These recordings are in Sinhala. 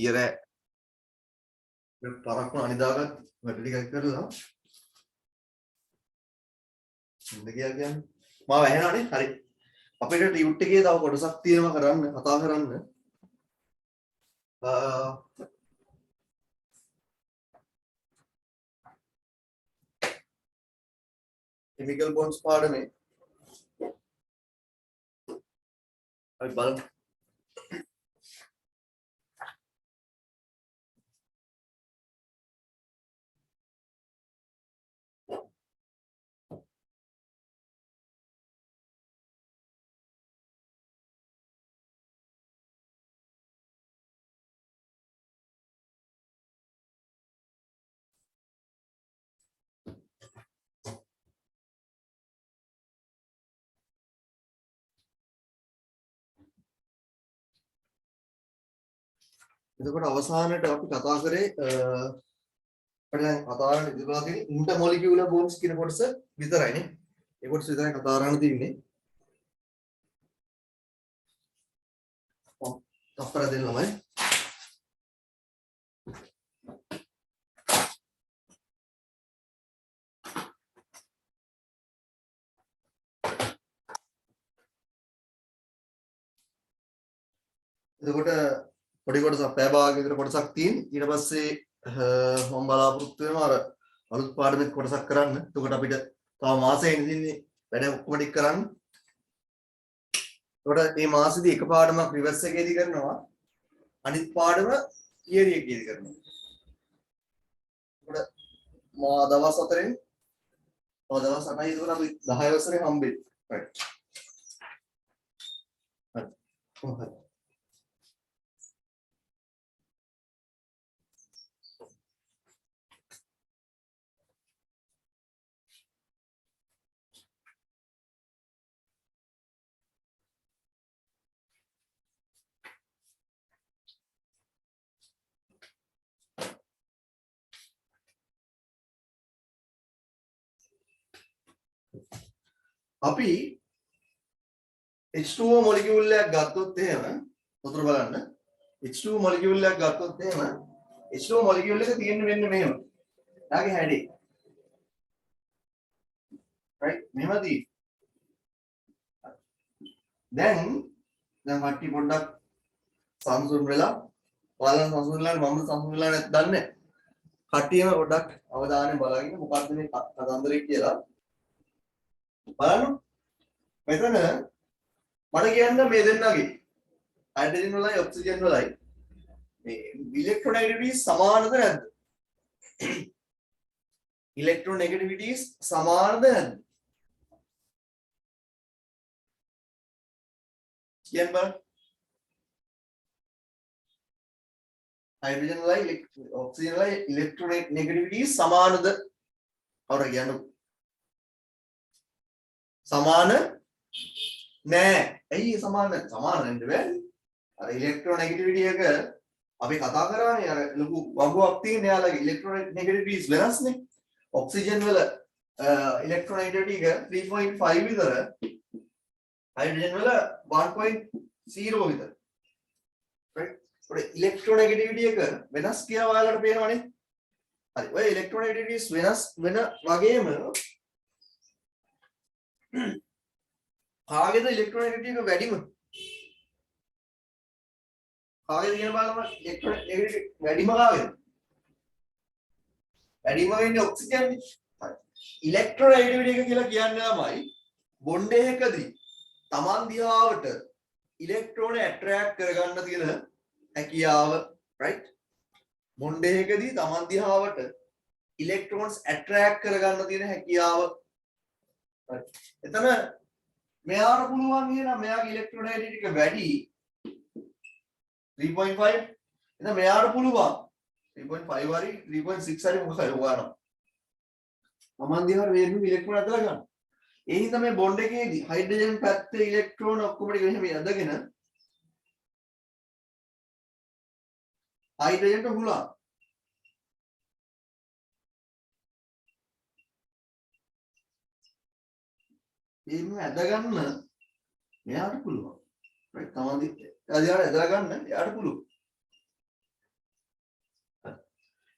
ඊයර පරක්ම අනිදාගත් වැඩ ටිකක් කරලා ඉන්න කියන්නේ මාව ඇහෙනවනේ හරි අපිට ටියුට් එකේ තව කොටසක් තියෙනවා කරන්න කතා කරන්න chemical bonds පාඩමේ අපි බලමු එතකොට අවසානයේ අපි කතා කරේ අපිට දැන් කතා කරන්න ඉතිරිලා තියෙන intermolecular bonds කියන කොටස විතරයිනේ. ඒ කොටස විතරයි කතා කරන්න තියෙන්නේ. අපර දෙන්න ළමයි. එතකොට පොඩි කොටසක් පැය භාගයක විතර කොටසක් තියෙන. ඊට පස්සේ මම බලාපොරොත්තු වෙනවා අර අලුත් පාඩමක් කොටසක් කරන්න. එතකොට අපිට තව මාසෙක ඉඳින්නේ වැඩ ඔක්කොම ටික කරන්න. එතකොට මේ මාසෙදී එක පාඩමක් රිවර්ස් එකේදී කරනවා. අනිත් පාඩම තියරි එකේදී කරනවා. එතකොට මා දවස් 4න් තව දවස් 8යි එතකොට අපි 10 වසරේ හම්බෙන්නේ. right. හරි. අපි H2O මොලිකියුල් එකක් ගත්තොත් එහෙම උතර බලන්න H2O මොලිකියුල් එකක් ගත්තොත් එහෙම H2O මොලිකියුල් එක තියෙන්නේ මෙන්න මෙහෙම. එයාගේ හැඩේ. right මෙහෙම තියෙන්නේ. දැන් කට්ටිය පොඩ්ඩක් සංසුන් වෙලා බලන්න සංසුන් වෙලා මම සංසුන් වෙලා නැත් දන්නේ. කට්ටියම පොඩ්ඩක් අවධානයෙන් බලගෙන මොකක්ද මේ කතන්දරේ කියලා බලන්න. මෙතන මට කියන්න මේ දෙන්නගේ හයිඩ්‍රජන් වලයි ඔක්සිජන් වලයි මේ ඉලෙක්ට්‍රොනෙගටිවිටි සමානද නැද්ද? ඉලෙක්ට්‍රොනෙගටිවිටි සමානද නැද්ද? කියන්න බලන්න. හයිඩ්‍රජන් වලයි ඔක්සිජන් වලයි ඉලෙක්ට්‍රොනෙගටිවිටි සමානද? කවුරු කියන්නද? සමාන නෑ. ඇයි සමාන නැද්ද? සමාන වෙන්න බෑනේ. අර ඉලෙක්ට්‍රොනෙගටිවිටි එක අපි කතා කරානේ අර ලොකු වගුවක් තියෙන යාලගේ ඉලෙක්ට්‍රොනෙගටිවිටිස් වෙනස්නේ. ඔක්සිජන් වල ඉලෙක්ට්‍රොනෙගටිවිටි එක 3.5 විතර. හයිඩ්‍රජන් වල 1.0 විතර. right? ඔය ඉලෙක්ට්‍රොනෙගටිවිටි එක වෙනස් කියලා ඔයාලට පේනවනේ. හරි. ඔය ඉලෙක්ට්‍රොනෙගටිවිටිස් වෙනස් වෙන වගේම කාගේද ඉලෙක්ට්‍රොනෙගටිවිටි එක වැඩිම? කාගේද කියන බලන්න ඉලෙක්ට්‍රොනෙගටිවිටි වැඩිම කාගේද? වැඩිම වෙන්නේ ඔක්සිජන් නේ. හරි. ඉලෙක්ට්‍රොනෙගටිවිටි එක කියලා කියන්නේ තමයි බොන්ඩ් එකකදී Taman දිහාවට ඉලෙක්ට්‍රෝන ඇට්‍රැක්ට් කරගන්න තියෙන හැකියාව right? බොන්ඩ් එකකදී Taman දිහාවට ඉලෙක්ට්‍රෝන්ස් ඇට්‍රැක්ට් කරගන්න තියෙන හැකියාව එතන මෙයාට පුළුවන් කියනවා මෙයාගේ ඉලෙක්ට්‍රොනෙගටිවිටි එක වැඩි 3.5 එතන මෙයාට පුළුවන් 3.5 හරි 3.6 හරි මොකක් හරි හොයනවා මම දිහාට වේගු ඉලෙක්ට්‍රෝන අතලා ගන්න ඒ හින්දා මේ බොන්ඩ් එකේදී හයිඩ්‍රජන් පැත්තේ ඉලෙක්ට්‍රෝන ඔක්කොම ටික මෙහෙම යදගෙන හයිඩ්‍රජන්ට පුළුවන් එහෙම ඇදගන්න මෙයාට පුළුවන් right තමන්දි එයාට ඇදලා ගන්න එයාට පුළුවන්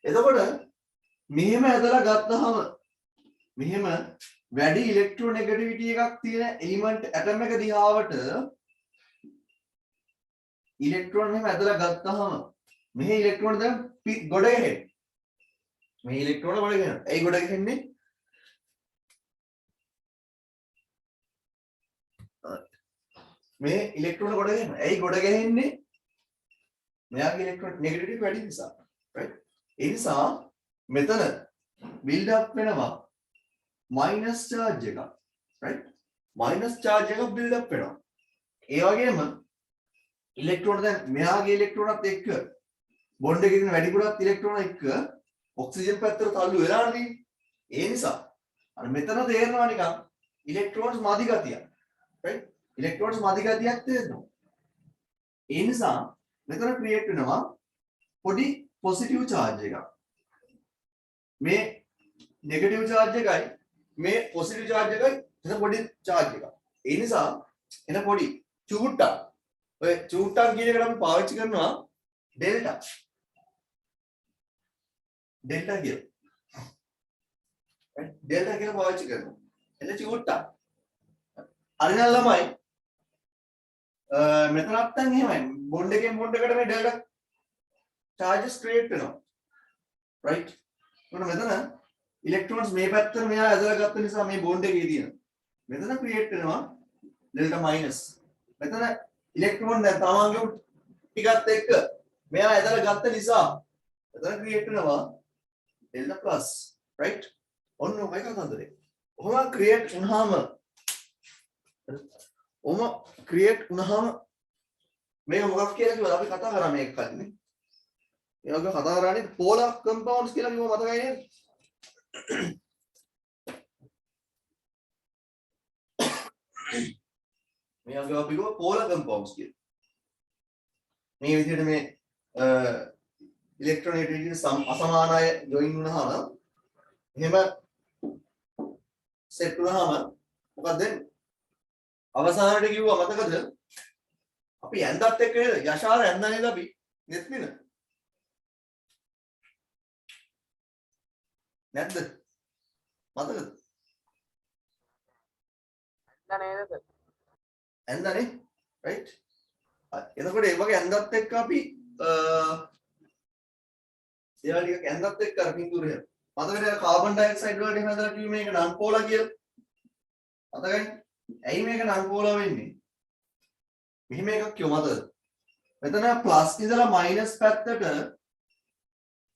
එතකොට මෙහෙම ඇදලා ගත්තහම මෙහෙම වැඩි ඉලෙක්ට්‍රෝනෙගටිවිටි එකක් තියෙන එලිමන්ට් ඇටම් එක දිහාවට ඉලෙක්ට්‍රෝන මෙහෙම ඇදලා ගත්තහම මෙහි ඉලෙක්ට්‍රෝන දැන් ගොඩ ගහන්නේ. මේ ඉලෙක්ට්‍රෝන ගොඩ ගහනවා. ඇයි ගොඩ ගහන්නේ? මේ ඉලෙක්ට්‍රෝන ගොඩ ගහනවා. ඇයි ගොඩ ගහන්නේ? මෙයාගේ ඉලෙක්ට්‍රෝන නෙගටිවිටි වැඩි නිසා. right? ඒ නිසා මෙතන build up වෙනවා minus charge එකක්. right? minus charge එකක් build up වෙනවා. ඒ වගේම ඉලෙක්ට්‍රෝන දැන් මෙයාගේ ඉලෙක්ට්‍රෝනත් එක්ක බොන්ඩ් එකේ තියෙන වැඩි ගොඩක් ඉලෙක්ට්‍රෝන එක්ක ඔක්සිජන් පැත්තට තල්ලු වෙලා නේ. ඒ නිසා අර මෙතන තේරෙනවා නිකන් ඉලෙක්ට්‍රෝන්ස් මදි ගතියක්. right? ඉලෙක්ට්‍රෝන්ස් මදි ගතියක් තේරෙනවා. ඒ නිසා මෙතන ක්‍රියේට් වෙනවා පොඩි පොසිටිව් charge එකක්. මේ නෙගටිව් charge එකයි මේ පොසිටිව් charge එකයි එතන පොඩි charge එකක්. ඒ නිසා එන පොඩි චූට්ටක් ඔය චූට්ටක් කියන එකට අපි පාවිච්චි කරනවා ඩෙල්ටා. ඩෙල්ටා කියලා. ඩෙල්ටා කියලා පාවිච්චි කරනවා. එන්න චූට්ටක්. අරිනල් ළමයි මෙතනත් දැන් එහෙමයි. බොන්ඩ් එකෙන් බොන්ඩ් එකට මේ ඩෙල්ටා charges create වෙනවා. right? එතකොට මෙතන electrons මේ පැත්තට මෙයා ඇදලා ගත්ත නිසා මේ බොන්ඩ් එකේ තියෙන. මෙතන create වෙනවා delta minus. මෙතන electron දැන් තමන්ගේ ටිකත් එක්ක මෙයා ඇදලා ගත්ත නිසා මෙතන create වෙනවා delta plus. right? ඔන්න ඔකයි කතන්දරේ. ඔහොම create වුණාම මේක මොකක් කියලා කිව්වද අපි කතා කරා මේක කලින්. ඒ වගේ කතා කරන්නේ polar compounds කියලා කිව්ව මතකයි නේද? මේ වගේ අපි කිව්ව polar compounds කියලා. මේ විදිහට මේ ඉලෙක්ට්‍රෝනෙගටිවිටි අසමාන අය ජොයින් වුණාම එහෙම සෙට් වුණාම මොකද වෙන්නේ? අවසානයේ කිව්වා මතකද? අපි ඇඳත් එක්ක නේද? යශාර ඇඳ නේද අපි? නෙත්මින. නැද්ද? මතකද? ඇඳ නේද? ඇඳනේ. right? එතකොට ඒ වගේ ඇඳත් එක්ක අපි ඒවා ටික ඇඳත් එක්ක අර පින්තූරය. මතකද කාබන් ඩයොක්සයිඩ් වලට එහෙම හදලා කිව්වේ මේක නන් පෝලා කියලා? මතකයි? ඇයි මේක නන් පෝලා වෙන්නේ? මෙහෙම එකක් කියව මතකද? මෙතන ප්ලස් ඉඳලා මයිනස් පැත්තට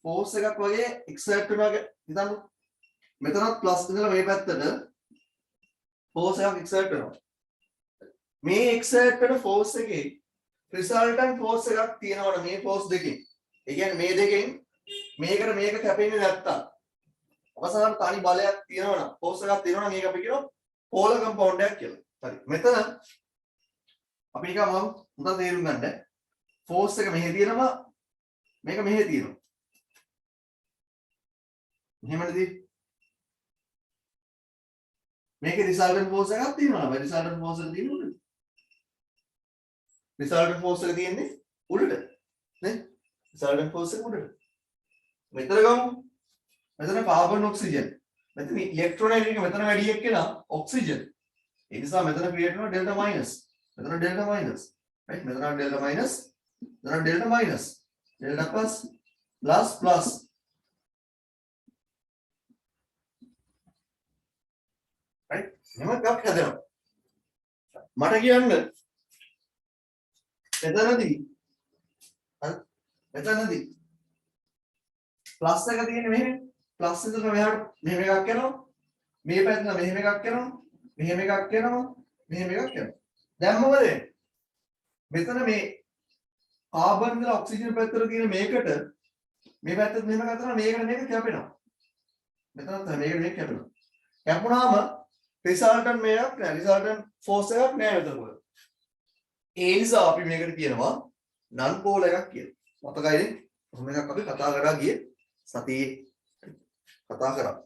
ෆෝර්ස් එකක් වගේ එක්සර්ට් වෙනවා හිතන්න. මෙතනත් ප්ලස් ඉඳලා මේ පැත්තට ෆෝර්ස් එකක් එක්සර්ට් වෙනවා. මේ එක්සර්ට් වෙන ෆෝර්ස් එකේ රිසල්ටන්ට් ෆෝර්ස් එකක් තියෙනවනේ මේ ෆෝර්ස් දෙකෙන්. ඒ කියන්නේ මේ දෙකෙන් මේකට මේක කැපෙන්නේ නැත්තම් අවසාන තනි බලයක් තියෙනවනම් ෆෝර්ස් එකක් තියෙනවනම් මේක අපි කියනවා පෝලර් කම්පවුන්ඩ් එකක් කියලා. හරි. මෙතන අපි නිකන් හොඳට තේරුම් ගන්න. ෆෝර්ස් එක මෙහෙ තියෙනවා මේක මෙහෙ තියෙනවා. මෙහෙමද තියෙන්නේ? මේකේ රිසල්ටන්ට් ෆෝර්ස් එකක් තියෙනවා. මේ රිසල්ටන්ට් ෆෝර්ස් එක තියෙන්නේ උඩට. රිසල්ටන්ට් ෆෝර්ස් එක තියෙන්නේ උඩට. නේ? රිසල්ටන්ට් ෆෝර්ස් එක උඩට. මෙතන ගමු. මෙතන කාබන් ඔක්සිජන්. මෙතන ඉලෙක්ට්‍රෝනෙගටිවිටි මෙතන වැඩි එක්කෙනා ඔක්සිජන්. ඒ නිසා මෙතන ක්‍රියේට් වෙනවා ඩෙල්ටා මයිනස්. මෙතන ඩෙල්ටා මයිනස්. right? මෙතන ඩෙල්ටා මයිනස්. මෙතන delta minus. Delta plus plus plus. right? එහෙම එකක් හදනවා. මට කියන්න මෙතනදී ප්ලස් එක තියෙන්නේ මෙහෙම. ප්ලස් එක මෙහාට මෙහෙම එකක් යනවා. මේ පැත්තට මෙහෙම එකක් යනවා. මෙහෙම එකක් යනවා. මෙහෙම එකක් යනවා. දැන් මොකද වෙන්නේ? මෙතන මේ කාබන් ඉඳලා ඔක්සිජන් පැත්තට තියෙන මේකට මේ පැත්තට මෙහෙම කරලා මේකට මේක කැපෙනවා. මෙතනත් මේකට මේක කැපෙනවා. කැපුණාම රිසල්ටන්ට් මේයක් නෑ. රිසල්ටන්ට් ෆෝර්ස් එකක් නෑ මෙතන. ඒ නිසා අපි මේකට කියනවා නන් පෝල් එකක් කියලා. මතකයිද? කොහොම එකක් අපි කතා කරා ගියේ සතියේ කතා කරා.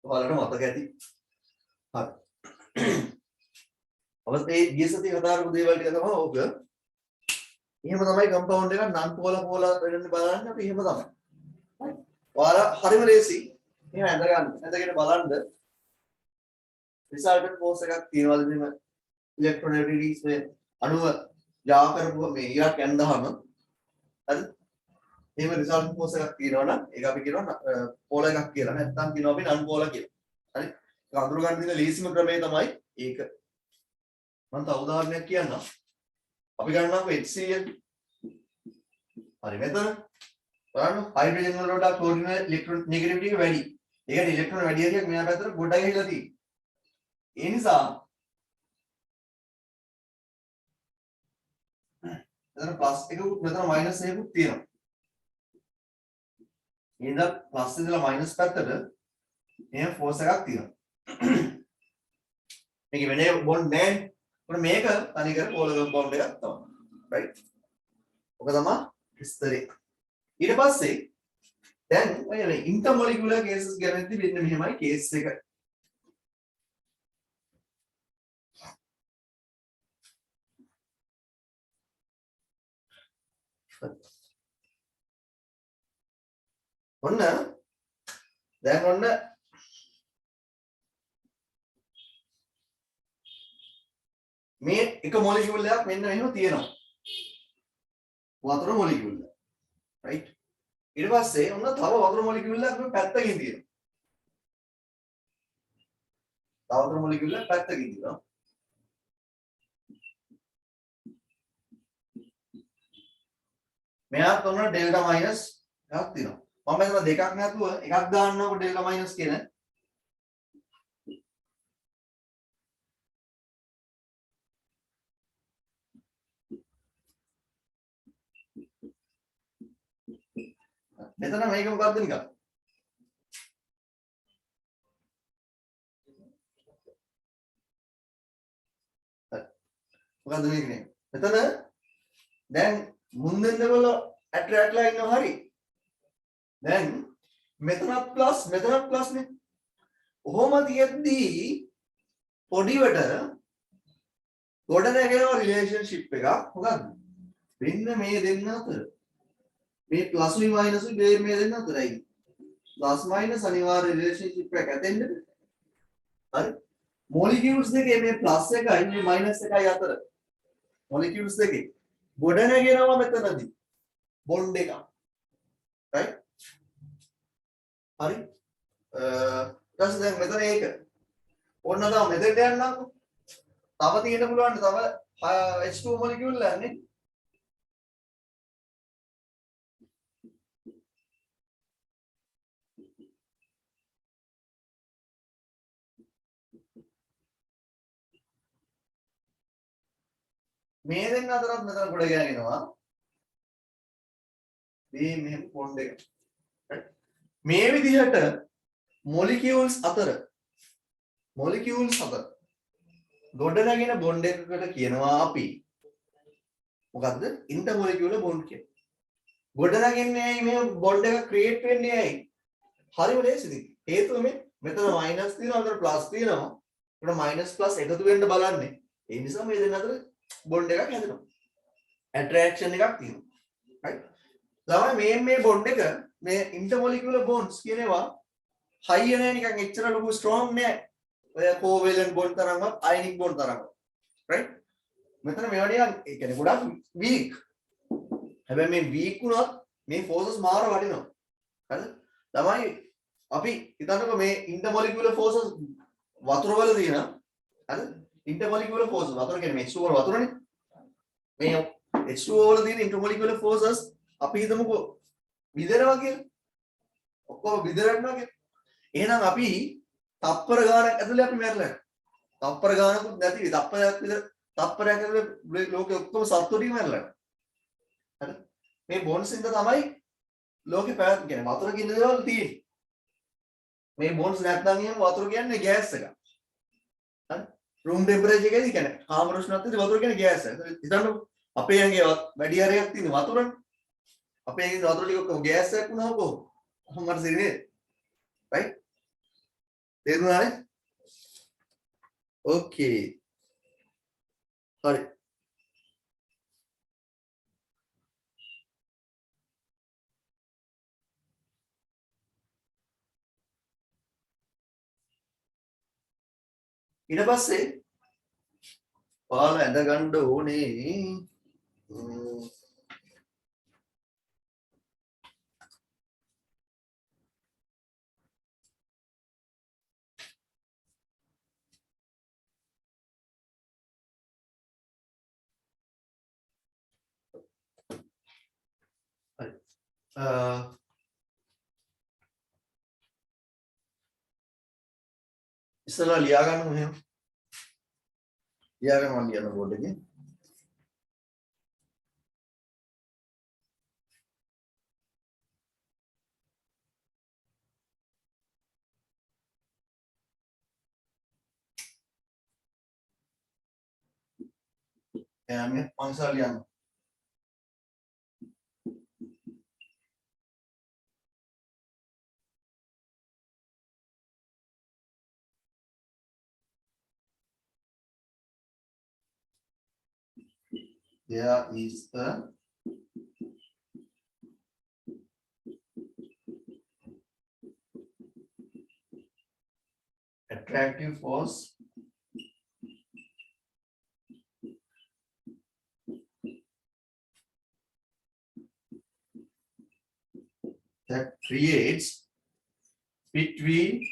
ඔයාලට මතක ඇති. හරි. අවස්ථේ ගිය සතියේ කතා කරපු දේවල් ටික තමයි ඕක. එහෙම තමයි කම්පවුන්ඩ් එක නන් පෝලා වෙන්න බලන්න අපි එහෙම තමයි. හරි. ඔයාලා හරිම ලේසි. මෙහෙම ඇඳ ගන්න. ඇඳගෙන බලන්න resultant force එකක් තියෙනවද මෙහෙම electronegativities මේ අණුව යා කරපුවා මේ ඉරක් ඇඳහම හරි එහෙම resultant force එකක් තියෙනවනම් ඒක අපි කියනවා පෝල එකක් කියලා. නැත්නම් කියනවා අපි non polar කියලා. හරි. ඒක අඳුර ගන්න තියෙන ලේසිම ක්‍රමය තමයි ඒක. මම තව උදාහරණයක් කියන්නම්. අපි ගන්නකො HCl. හරි මෙතන බලන්න හයිඩ්‍රජන් වල වඩා ක්ලෝරින් වල ඉලෙක්ට්‍රෝන නෙගටිවිටි එක වැඩි. ඒ කියන්නේ ඉලෙක්ට්‍රෝන වැඩි හරියක් මෙහා පැත්තට ගොඩ ගිහිලා තියෙන්නේ. ඒ නිසා මෙතන ප්ලස් එකකුත් මෙතන මයිනස් එකකුත් තියෙනවා. එහෙනම් ප්ලස් ඉඳලා මයිනස් පැත්තට එහෙම ෆෝර්ස් එකක් තියෙනවා. මේක වෙනේ බොන්ඩ් නෑ. මොන මේක තනි කර පෝලර් කම්පවුන්ඩ් එකක් තමයි. රයිට්. ඔක තමයි විස්තරේ. ඊට පස්සේ දැන් ඔය ඉන්ටර්මොලිකියුලර් කේසස් ගැනදී මෙන්න මෙහෙමයි කේස් එක. ඔන්න දැන් ඔන්න මේ එක මොලිකියුල් එකක් මෙන්න මෙහෙම තියෙනවා. වතුර මොලිකියුල් එක. right ඊට පස්සේ ඔන්න තව වතුර මොලිකියුල් එකක් මේ පැත්තකින් තියෙනවා. තව වතුර මොලිකියුල් එකක් පැත්තකින් තියෙනවා. මෙයාත් ඔන්න ඩෙල්ටා මයිනස් එකක් තියෙනවා. මම මෙතන දෙකක් නැතුව එකක් දාන්නකො ඩෙල්ටා මයිනස් කියන. මෙතන මේක මොකද්ද නිකන්? මොකද්ද මේක නේ? මෙතන දැන් මුන්දෙන්ද වල ඇට්‍රැක්ට්ලා ඉන්නවා හරි. දැන් මෙතනත් ප්ලස් නේ. ඔහොම තියෙද්දී පොඩිවට ගොඩ නැගෙනවා රිලේෂන්ෂිප් එකක්. මොකද්ද? මෙන්න මේ දෙන්න අතර. මේ ප්ලස් උයි මයිනස් උයි මේ දෙන්න අතරයි. ප්ලස් මයිනස් අනිවාර්ය රිලේෂන්ෂිප් එකක් ඇතෙන්නේ. හරි. මොලිකියුල්ස් දෙකේ මේ ප්ලස් එකයි මේ මයිනස් එකයි අතර. මොලිකියුල්ස් දෙකේ ගොඩ නැගෙනවා මෙතනදී. බොන්ඩ් එකක්. right? හරි. ඊට දැන් මෙතන ඒක. ඕන්න තව මෙතෙන්ට යන්නම්කො. තව තියෙන්න පුළුවන් තව H2 මොලිකියුල් යන්නේ. මේ දෙන්න අතරත් මෙතන ගොඩ ගෑගෙනවා. මේ මෙහෙම බොන්ඩ් එක. මේ විදිහට මොලිකියුල්ස් අතර ගොඩ නැගෙන බොන්ඩ් එකකට කියනවා අපි මොකද්ද? ඉන්ටර්මොලිකියුලර් බොන්ඩ් කියලා. ගොඩ නැගෙන්නේ ඇයි මේ බොන්ඩ් එක ක්‍රියේට් වෙන්නේ ඇයි? හරිම ලේසියි. හේතුව මේ මෙතන මයිනස් තියෙනවා මෙතන ප්ලස් තියෙනවා. ඒකට මයිනස් ප්ලස් එකතු වෙන්න බලන්නේ. ඒ නිසා මේ දෙන්න අතර බොන්ඩ් එකක් හැදෙනවා. ඇට්‍රැක්ෂන් එකක් තියෙනවා. right? ළමයි මේ බොන්ඩ් එක මේ ඉන්ටර්මොලිකියුලර් බොන්ඩ්ස් කියනවා හයි නෑ නිකන් එච්චර ලොකු ස්ට්‍රෝං නෑ. ඔය කෝවෙලන්ට් බොන්ඩ් තරම්වත් අයනික් බොන්ඩ් තරම්වත්. right? මෙතන මේවා නිකන් ඒ කියන්නේ ගොඩක් වීක්. හැබැයි මේ වීක් වුණත් මේ ෆෝසස් මාර වටිනවා. හරිද? ළමයි අපි හිතන්නකො මේ ඉන්ටර්මොලිකියුලර් ෆෝසස් වතුර වල තියෙන හරිද? ඉන්ටර්මොලිකියුලර් ෆෝසස් වතුර කියන්නේ මේ H2O වල වතුරනේ. මේ H2O වල තියෙන ඉන්ටර්මොලිකියුලර් ෆෝසස් අපි හිතමුකෝ විදෙනවා කියලා. ඔක්කොම විදරනවා කියලා. එහෙනම් අපි තප්පර ගානක් ඇතුලේ අපි මැරලා. තප්පර ගානකුත් නැති තප්පරයක් ඇතුලේ ලෝකෙ ඔක්කොම සත්තු ටික මැරලා. හරි? මේ බොන්ඩ්ස් ඉඳ තමයි ලෝකෙ පැවැත්ම කියන්නේ වතුර කියන දේවල් තියෙන්නේ. මේ බොන්ඩ්ස් නැත්නම් එහෙම වතුර කියන්නේ ගෑස් එකක්. හරි? රූම් ටෙම්පරේචර් එකේදී කියන්නේ කාම උෂ්ණත්වයේදී වතුර කියන්නේ ගෑස් එකක්. හිතන්නකො අපේ ඇඟේ වැඩි හරියක් තියෙන වතුරනේ. අපේ ඇඟේ වතුර ටික ඔක්කොම ගෑස් එකක් වුණාම කොහොමද? අහමර සිරිනේ. right? තේරුණානේ? okay. හරි. ඊට පස්සේ ඔයාලා ඇඳ ගන්න ඕනේ ඉස්සලා ලියා ගන්න මෙහෙම ලියා ගන්න මම ලියන බෝඩ් එකේ එයා මේ පන්සල් ලියන්න there is a attractive force that creates between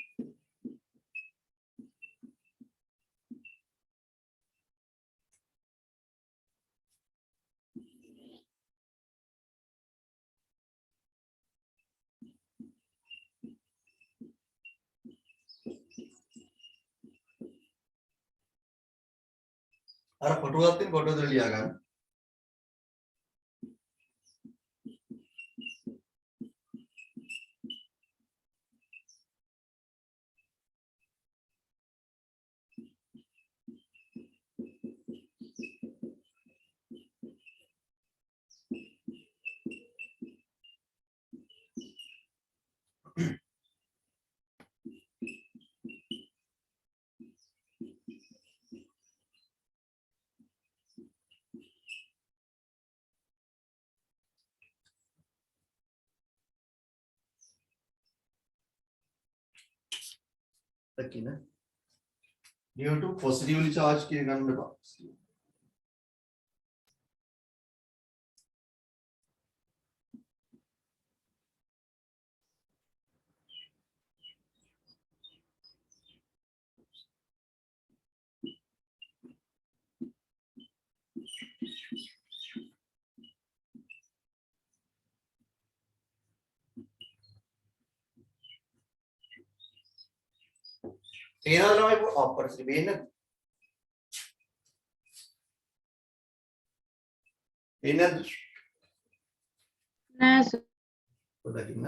අර කොටුවක් තියෙන කොටුව දෙල ලියා ගන්න දකින්න due to positively charged කියන ගන්න එපා තේරෙනවද ළමයි අපරසිට වෙන්න එන්නද නෑ සර්. පොඩ්ඩක් ඉන්න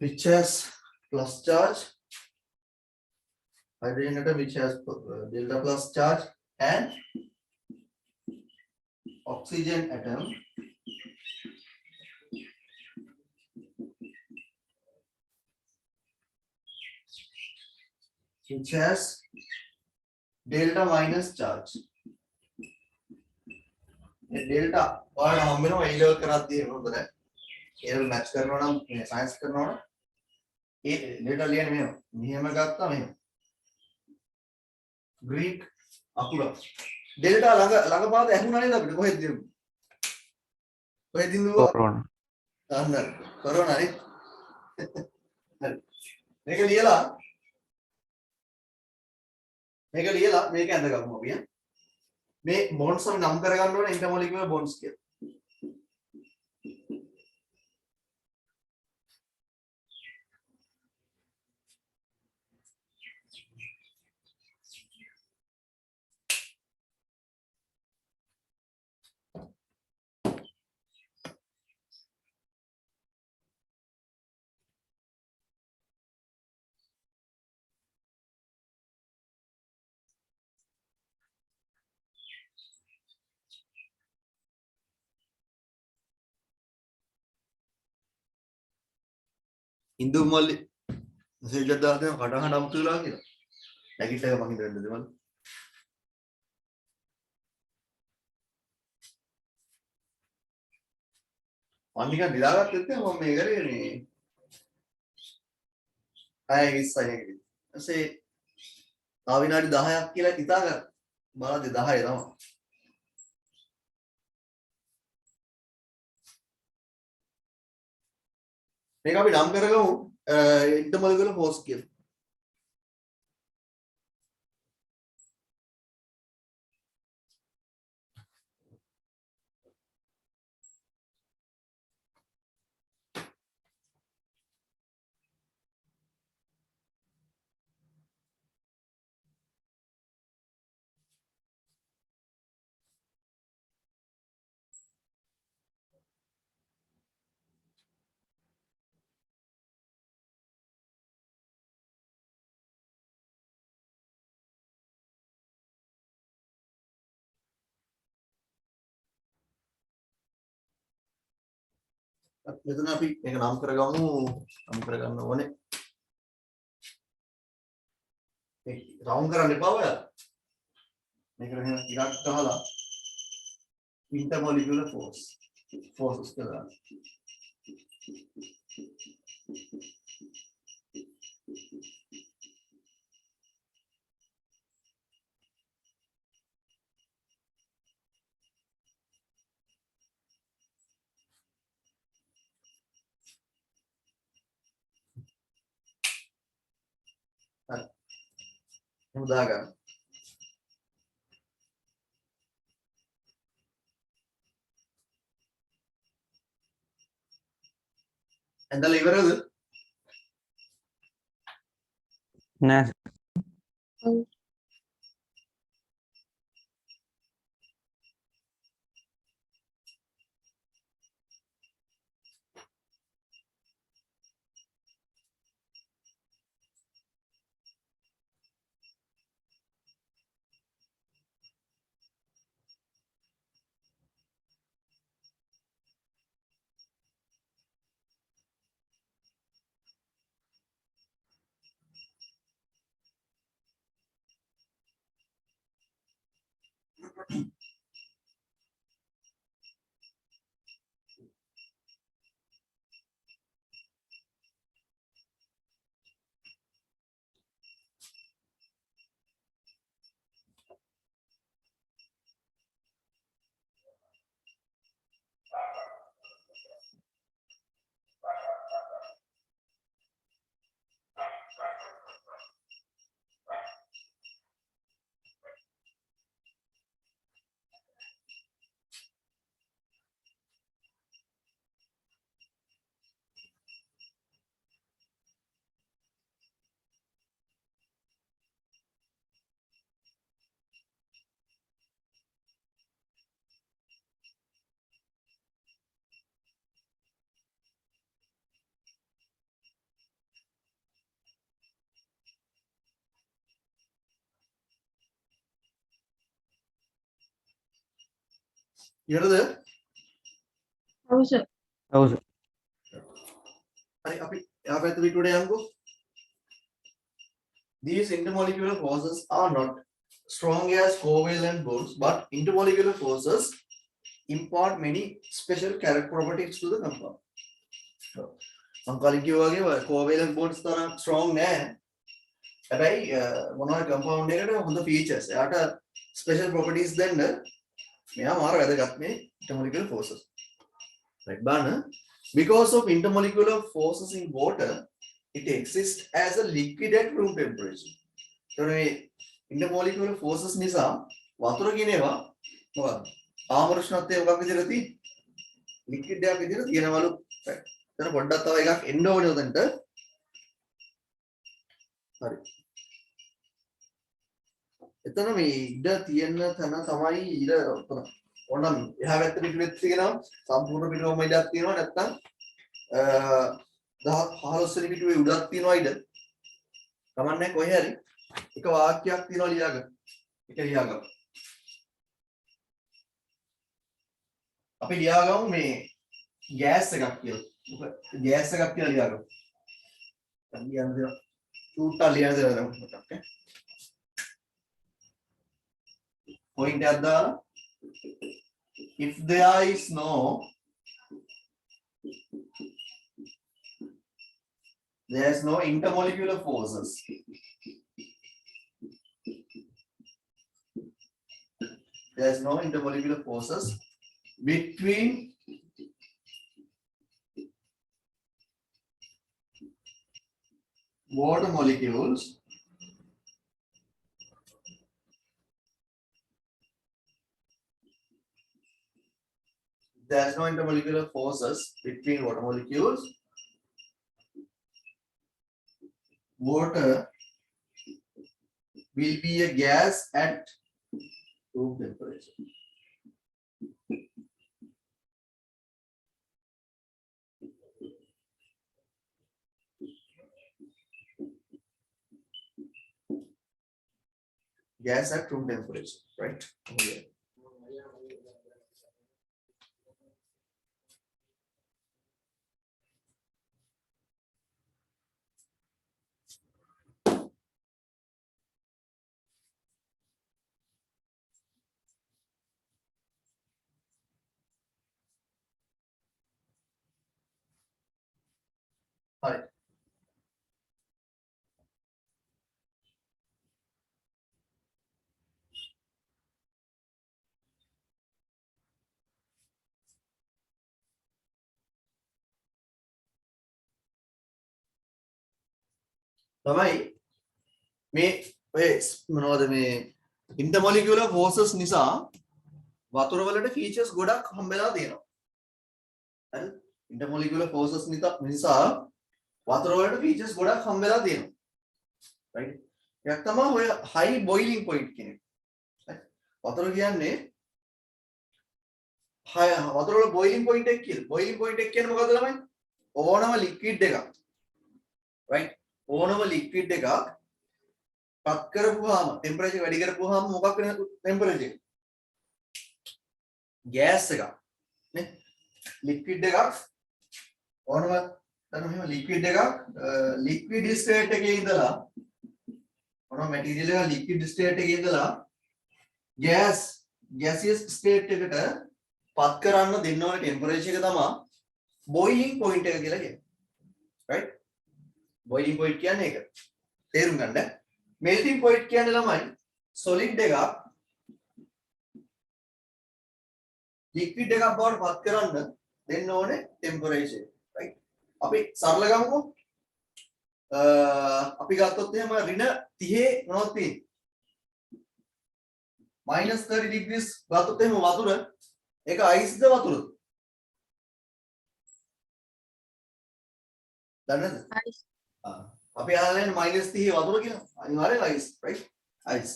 which has plus charge hydrogen atom which has delta plus charge and oxygen atom which has delta minus charge. delta ඔයාලට හම්බ වෙනවා A level කරද්දී හොඳද? A level match කරනවා නම් මේ science කරනවා නම් ඒ delta ලියන්නේ මෙහෙම. මෙහෙම ගත්තා මෙහෙම. Greek අකුර. delta ළඟ පාද ඇහුණා නේද අපිට කොහෙද දිනුනේ? කොහෙද දිනුවා? කොරෝනා. අන්න කොරෝනා නේ. මේක ලියලා මේක ලියලා මේක ඇඳගමු අපි මේ බොන්ඩ්ස් අපි නම් කරගන්න ඕනේ ඉන්ටර්මොලිකියුලර් බොන්ඩ්ස් කියලා. Hindu මල්ලි මෙසේජ් එකක් දාලා දෙනවා කටහඬ අමුතු වෙලා කියලා. නැගිට එක මං ඉඳන් දෙමල්. මම නිකන් දිලාගත්තෙත් මම මේ කරේ නේ 6යි 20යි නෙගටිව්. ඊපස්සේ තව විනාඩි 10ක් කියලා හිතා ගන්න. බලද්දි 10 තමයි. මේක අපි නම් කරගමු intermolecular force කියලා. මෙතන අපි මේක නම් කරගමු නම් කරගන්න ඕනේ මේ රවුන්ඩ් කරන්න එපා ඔයාලා මේකට මෙහෙම ටිකක් ගහලා intermolecular forces කියලා හරි එහෙම දාගන්න ඇඳලා ඉවරද නෑ ඉවරද ඔව් සර්. ඔව් සර් හරි අපි එහා පැත්ත පිටුවට යමුකෝ these intermolecular forces are not strong as covalent bonds but intermolecular forces impart many special character properties to the compound මම කලින් කිව්වා වගේ covalent bonds තරම් strong නෑ හැබැයි මොනවා compound එකකට හොඳ features එයාට special properties දෙන්න මෙයා මාර වැදගත් මේ intermolecular forces right බලන්න because of intermolecular forces in water it exists as a liquid at room temperature so මේ intermolecular forces නිසා වතුර කියන ඒවා මොකක්ද ආමර උෂ්ණත්වය මොකක් විදිහට තියෙන්නේ liquid එකක් විදිහට තියෙනවලු එතන පොඩ්ඩක් තව එකක් එන්න ඕනේ උදන්ට හරි එතන මේ ඉඩ තියෙන තැන තමයි ඉඩ ඔතන ඕනම් එහා පැත්තට පිටුවෙත් තියෙනවා සම්පූර්ණ පිටුවම ඉඩක් තියෙනවා නැත්නම් 15 වෙනි පිටුවේ උඩක් තියෙනවා ඉඩ කමන්නේ කොහේ හරි එක වාක්‍යයක් තියෙනවා ලියාගන්න එක ලියාගන්න අපි ලියාගමු මේ ගෑස් එකක් කියලා ගෑස් එකක් කියලා ලියාගමු ලියන්න දෙනවා චූට්ටක් ලියන්න දෙනවා මට point එකක් දාලා if there is no There's no intermolecular forces. There's no intermolecular forces between water molecules there's no intermolecular forces between water molecules. Water will be a gas at room temperature. Gas at room temperature, right? Okay. Hi. තමයි මේ ඔය මොනවද මේ intermolecular forces නිසා වතුර වලට features ගොඩක් හම්බෙලා තියෙනවා. හරි? intermolecular forces නිසා වතුර වලට features ගොඩක් හම්බෙලා තියෙනවා. right? එකක් තමයි ඔය high boiling point කියන එක. හරි? වතුර කියන්නේ වතුර වල boiling point එක කියලා. boiling point එක කියන්නේ මොකද්ද ළමයි? ඕනම liquid එකක්. right? ඕනම liquid එකක් පත් කරපුවාම ටෙම්පරේචර් වැඩි කරපුවාම මොකක් වෙන ටෙම්පරේචර් එක? ගෑස් එකක් නේ liquid එකක් ඕනම දැන් මෙහෙම liquid එකක් liquid state එකේ ඉඳලා ඕනම material එක liquid state එකේ ඉඳලා gaseous state එකට පත් කරන්න දෙන්න ඕන ටෙම්පරේචර් එක තමයි boiling point එක කියලා කියන්නේ. right? boiling point කියන්නේ ඒක. තේරුම් ගන්න. melting point කියන්නේ ළමයි solid එකක් liquid එකක් බවට පත් කරන්න දෙන්න ඕනේ temperature. right? අපි සරල ගමුකෝ. අපි ගත්තොත් එහෙම ඍණ 30 මොනවද තියෙන්නේ? -30 degrees ගත්තොත් එහෙම වතුර ඒක අයිස්ද වතුරද? දන්නද? ice. අපි අහලා ඉන්නේ -30 වතුර කියලා. අනිවාර්යෙන් ice, right? ice.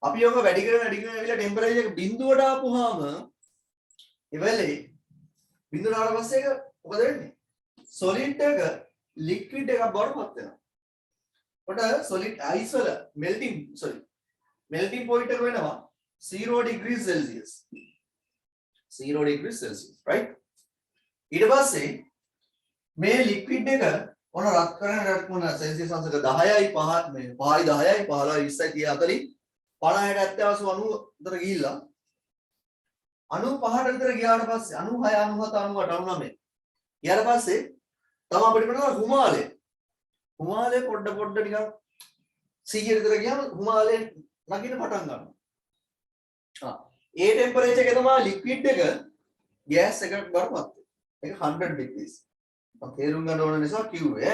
අපි යෝග වැඩි කරගෙන ඇවිල්ලා ටෙම්පරේචර් එක බිඳුවට ආපුවාම ඉවලේ බිඳුවට ආවට පස්සේ ඒක මොකද වෙන්නේ? solid එක liquid එකක් බවට පත් වෙනවා. කොට solid ice වල melting point එක වෙනවා 0 degrees Celsius. 0 degrees Celsius, right? ඊට පස්සේ මේ liquid එක ඔන්න රත් කරන රත්මුණ සෙල්සියස් අංශක 10යි 5 මේ 5යි 10යි 15යි 20යි 30යි 40යි 50 70 80 90 උතර ගිහිල්ලා 95ට විතර ගියාට පස්සේ 96 97 98 99 ඊට පස්සේ තමයි අපිට වෙනවා හිමාලය. හිමාලය පොඩ නිකන් 100 විතර ගියාම හිමාලය නගින්න පටන් ගන්නවා. ඒ ටෙම්පරේචර් එක තමයි ලික්විඩ් එක ගෑස් එකකට බරපත්. ඒක 100 degrees. තේරුම් ගන්න ඕන නිසා කිව්වේ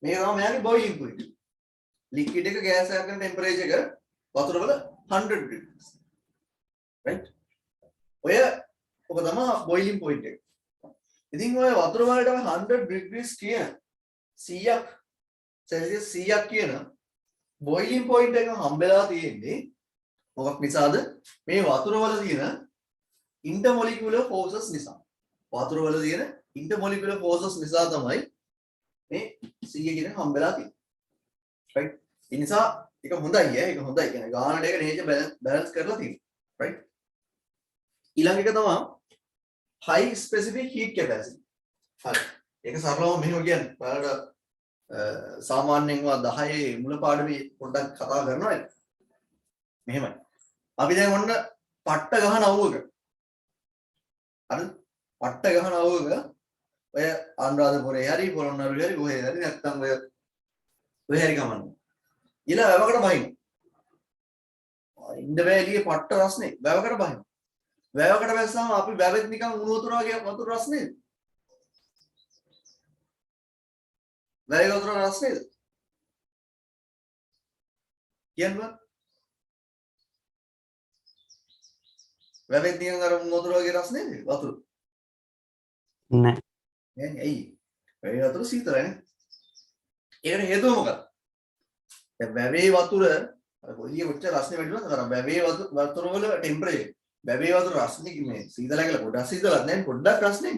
මේක තමයි මෙයාගේ බොයිලින් පොයින්ට්. ලික්විඩ් එක ගෑස් එකක ටෙම්පරේචර් එක වතුර වල 100 degrees. right? ඔය ඔක තමයි බොයිලින් පොයින්ට් එක. ඉතින් ඔය වතුර වලට 100 degrees කියන 100ක් සෙල්සියස් 100ක් කියන බොයිලින් පොයින්ට් එක හම්බෙලා තියෙන්නේ මොකක් නිසාද? මේ වතුර වල තියෙන intermolecular forces නිසා. වතුර වල තියෙන intermolecular forces නිසා තමයි මේ 100 කියන හම්බෙලා තියෙන්නේ. right? ඒ නිසා ඒක හොඳයි ඒක හොඳයි. කියන්නේ ගානට එක nature balance කරලා තියෙනවා. right? ඊළඟ එක තමයි high specific heat capacity. හරි. ඒක සරලවම මෙහෙම කියන්නේ. බලන්න සාමාන්‍යයෙන් 10 මුල පාඩමේ පොඩ්ඩක් කතා කරනවා නේද? මෙහෙමයි. අපි දැන් ඔන්න පට්ට ගහන අවුවක. හරිද? පට්ට ගහන අවුවක ඔය අනුරාධපුරේ හරි පොළොන්නරුවේ හරි කොහේ හරි නැත්තම් ඔය හරි ගමන්න. ඊළඟ වැවකට බහින්න. ඉන්න බෑ එළියේ පට්ට රස්නේ වැවකට බහින්න. වැවකට බැස්සම අපි වැවෙත් නිකන් උණු වතුර වගේ වතුර රස්නේ. වැවේ වතුර රස්නේද? කියන්න. වැවෙත් නිකන් අර උණු වතුර වගේ රස්නේද වතුර? නෑ. නෑ ඇයි? වැවේ වතුර සීතලනේ. ඒකට හේතුව මොකක්ද? දැන් වැවේ වතුර අර කොහේ කොච්චර රස්නේ වැඩි වුණාද කරා වැවේ වතුර වල ටෙම්පරේචර් වැවේ වතුර රස්නේ මේ සීතල කියලා පොඩ්ඩක් සීතලක් නෑ පොඩ්ඩක් රස්නේ.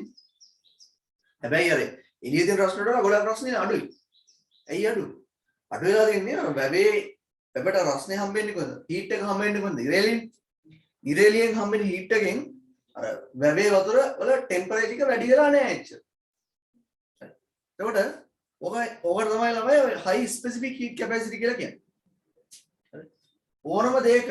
හැබැයි අර එළියේ තියෙන රස්නට වඩා ගොඩක් රස්නේ අඩුයි. ඇයි අඩු? අඩු වෙලා තියෙන්නේ අර වැවට රස්නේ හම්බෙන්නේ කොහොමද? හීට් එක හම්බෙන්නේ කොහොමද? ඉරේලියෙන් හම්බෙන හීට් එකෙන් අර වැවේ වතුර වල ටෙම්පරේචර් එක වැඩි වෙලා නෑ එච්චර. එතකොට ඕකට තමයි ළමයි high specific heat capacity කියලා කියන්නේ. ඕනම දෙයක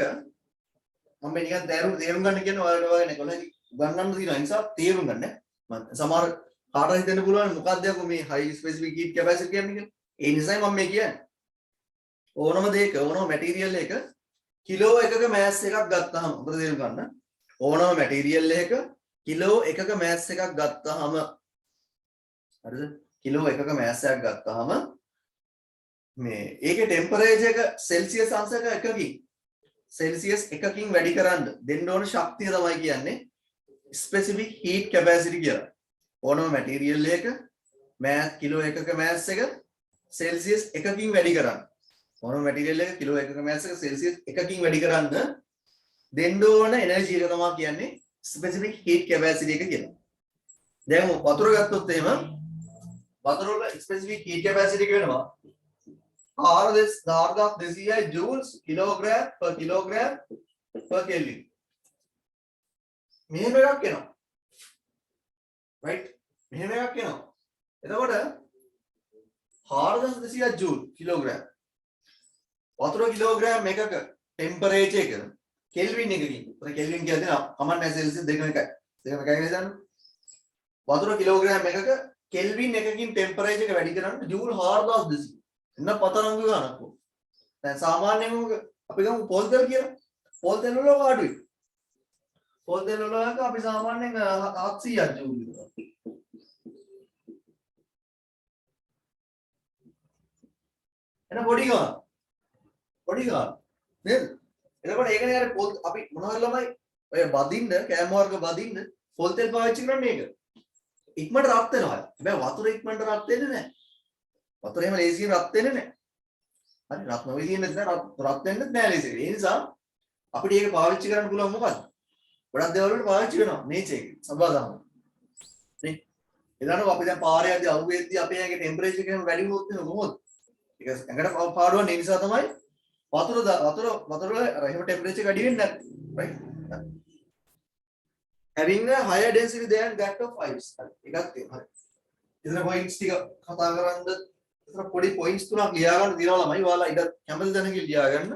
මම නිකන් තේරුම් ගන්න කියන ඔයාලට වගේ නේ කොහොමද ගන්නන්න තියෙන නිසා තේරුම් ගන්න. මම සමහර කාටද හිතෙන්න පුළුවන් මොකක්ද මේ high specific heat capacity කියන්නේ කියලා. ඒ නිසායි මම මේ කියන්නේ. ඕනම දෙයක ඕනම මැටීරියල් එක කිලෝ එකක මෑස් එකක් ගත්තාම ඔබට තේරුම් ගන්න. ඕනම මැටීරියල් එකක කිලෝ එකක මෑස් එකක් ගත්තාම හරිද? කිලෝ එකක මෑස් එකක් ගත්තාම මේ ඒකේ ටෙම්පරේචර් එක සෙල්සියස් අංශක එකකින් සෙල්සියස් එකකින් වැඩි කරන්න දෙන්න ඕන ශක්තිය තමයි කියන්නේ ස්පෙસિෆික් හීට් කැපැසිටි කියලා. ඕනම මැටීරියල් එකක මෑස් කිලෝ එකක මෑස් එක සෙල්සියස් එකකින් වැඩි කරන්න. ඕනම මැටීරියල් එක කිලෝ එකක මෑස් එක සෙල්සියස් එකකින් වැඩි කරන්න දෙන්න ඕන එනර්ජි එක තමයි කියන්නේ ස්පෙસિෆික් හීට් කැපැසිටි එක කියලා. දැන් වතුර ගත්තොත් එහෙම වතුර වල ස්පෙસિෆික් හීට් කැපැසිටි එක වෙනවා 4200 joules kilogram per kilogram per kelvin. මෙහෙම එකක් එනවා. right? මෙහෙම එකක් එනවා. එතකොට 4200 joule kilogram වතුර කිලෝග්‍රෑම් එකක ටෙම්පරේචර් එක කෙල්වින් එකකින්. ඔය කෙල්වින් කියන්නේ කමන්න සෙල්සියස් දෙකම එකයි. දෙකම එකයි නේද? වතුර කිලෝග්‍රෑම් එකක කෙල්වින් එකකින් ටෙම්පරේචර් එක වැඩි කරන්න ජූල් 4200. එන්න පතරංග ගන්නකො. දැන් සාමාන්‍යයෙන් අපි ගමු පොල් තෙල් කියලා. පොල් තෙල් වල අඩුයි. පොල් තෙල් වල අපි සාමාන්‍යයෙන් 700ක් ජූල් විතර. එන පොඩි ගන්න. පොඩි ගන්න. නේද? එතකොට ඒකනේ අර පොල් අපි මොනවද ළමයි ඔය බදින්න කෑම වර්ග බදින්න පොල් තෙල් පාවිච්චි කරන්නේ මේක. ඉක්මනට රත් වෙනවා. හැබැයි වතුර ඉක්මනට රත් වෙන්නේ නැහැ. වතුර එහෙම ලේසියෙන් රත් වෙන්නේ නැහැ. හරි රත් නොවි තියෙන්නේ නැහැ රත් වෙන්නේ නැහැ ලේසියෙන්. ඒ නිසා අපිට ඒක පාවිච්චි කරන්න පුළුවන් මොකද්ද? ගොඩක් දේවල් වලට පාවිච්චි වෙනවා නේචර් එක. සබදාම. නේ? එදාට අපි දැන් පාරේ යද්දී අහුවෙද්දී අපේ ඇඟේ ටෙම්පරේචර් එක වැඩි වුණොත් එහෙම මොකද? ඒක ඇඟට පාඩුවක් නේ නිසා තමයි වතුර වල එහෙම ටෙම්පරේචර් වැඩි වෙන්නේ නැත්තේ. right? having a higher density than that of ice. එකක් තියෙනවා. හරි. ඉතන points ටික කතා කරන්ද ඉතන පොඩි points තුනක් ලියා ගන්න දිනවා ළමයි. ඔයාලා ඉත කැමති දැනකින් ලියා ගන්න.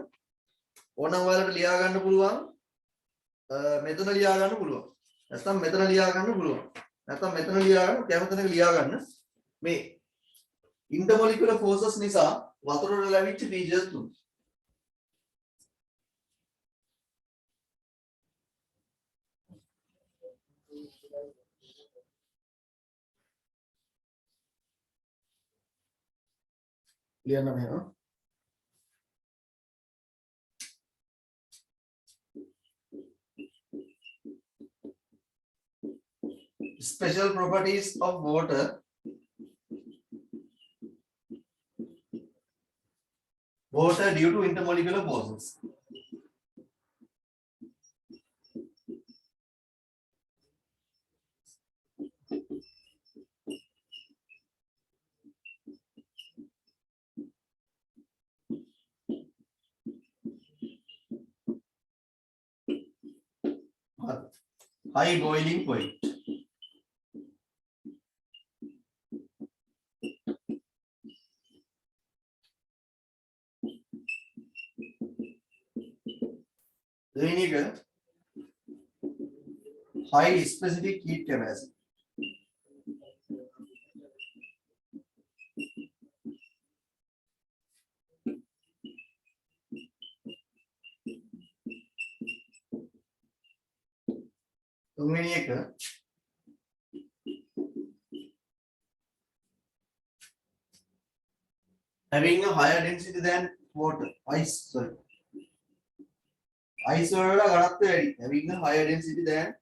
ඕනනම් ඔයාලට ලියා ගන්න පුළුවන්. මෙතන ලියා ගන්න පුළුවන්. නැත්නම් මෙතන ලියා ගන්න පුළුවන්. නැත්නම් මෙතන ලියා ගන්න කැමති තැනක ලියා ගන්න. මේ intermolecular forces නිසා වතුර වල ලැබිච්ච features තුන. ලියන්න මෙහෙම. Special properties of water due to intermolecular forces. High boiling point. දෙවෙනි එක high specific heat capacity. තුන්වෙනි එක having a higher density than water ice sorry ice වල ඝනත්වය වැඩි having a higher density than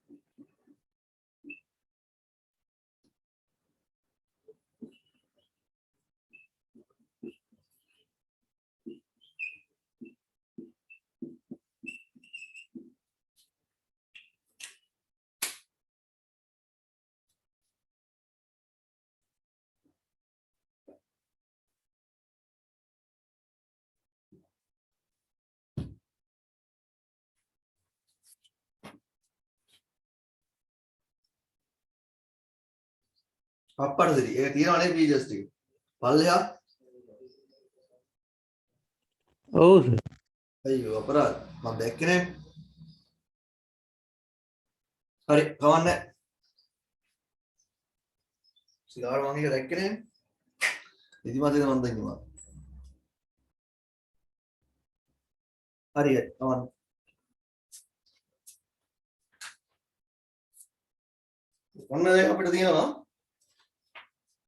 අප්පරදරි ඒක තියෙනවනේ ෆීචර්ස් ටික පල්ලෙහා ඔව් අයියෝ අපරාධ මම දැක්කේ නෑ හරි කවන්නේ සිගාර මම එක දැක්කේ නෑ ඉතිමත් මම දන්නවා හරි කවන්න ඔන්න දැන් අපිට තියෙනවා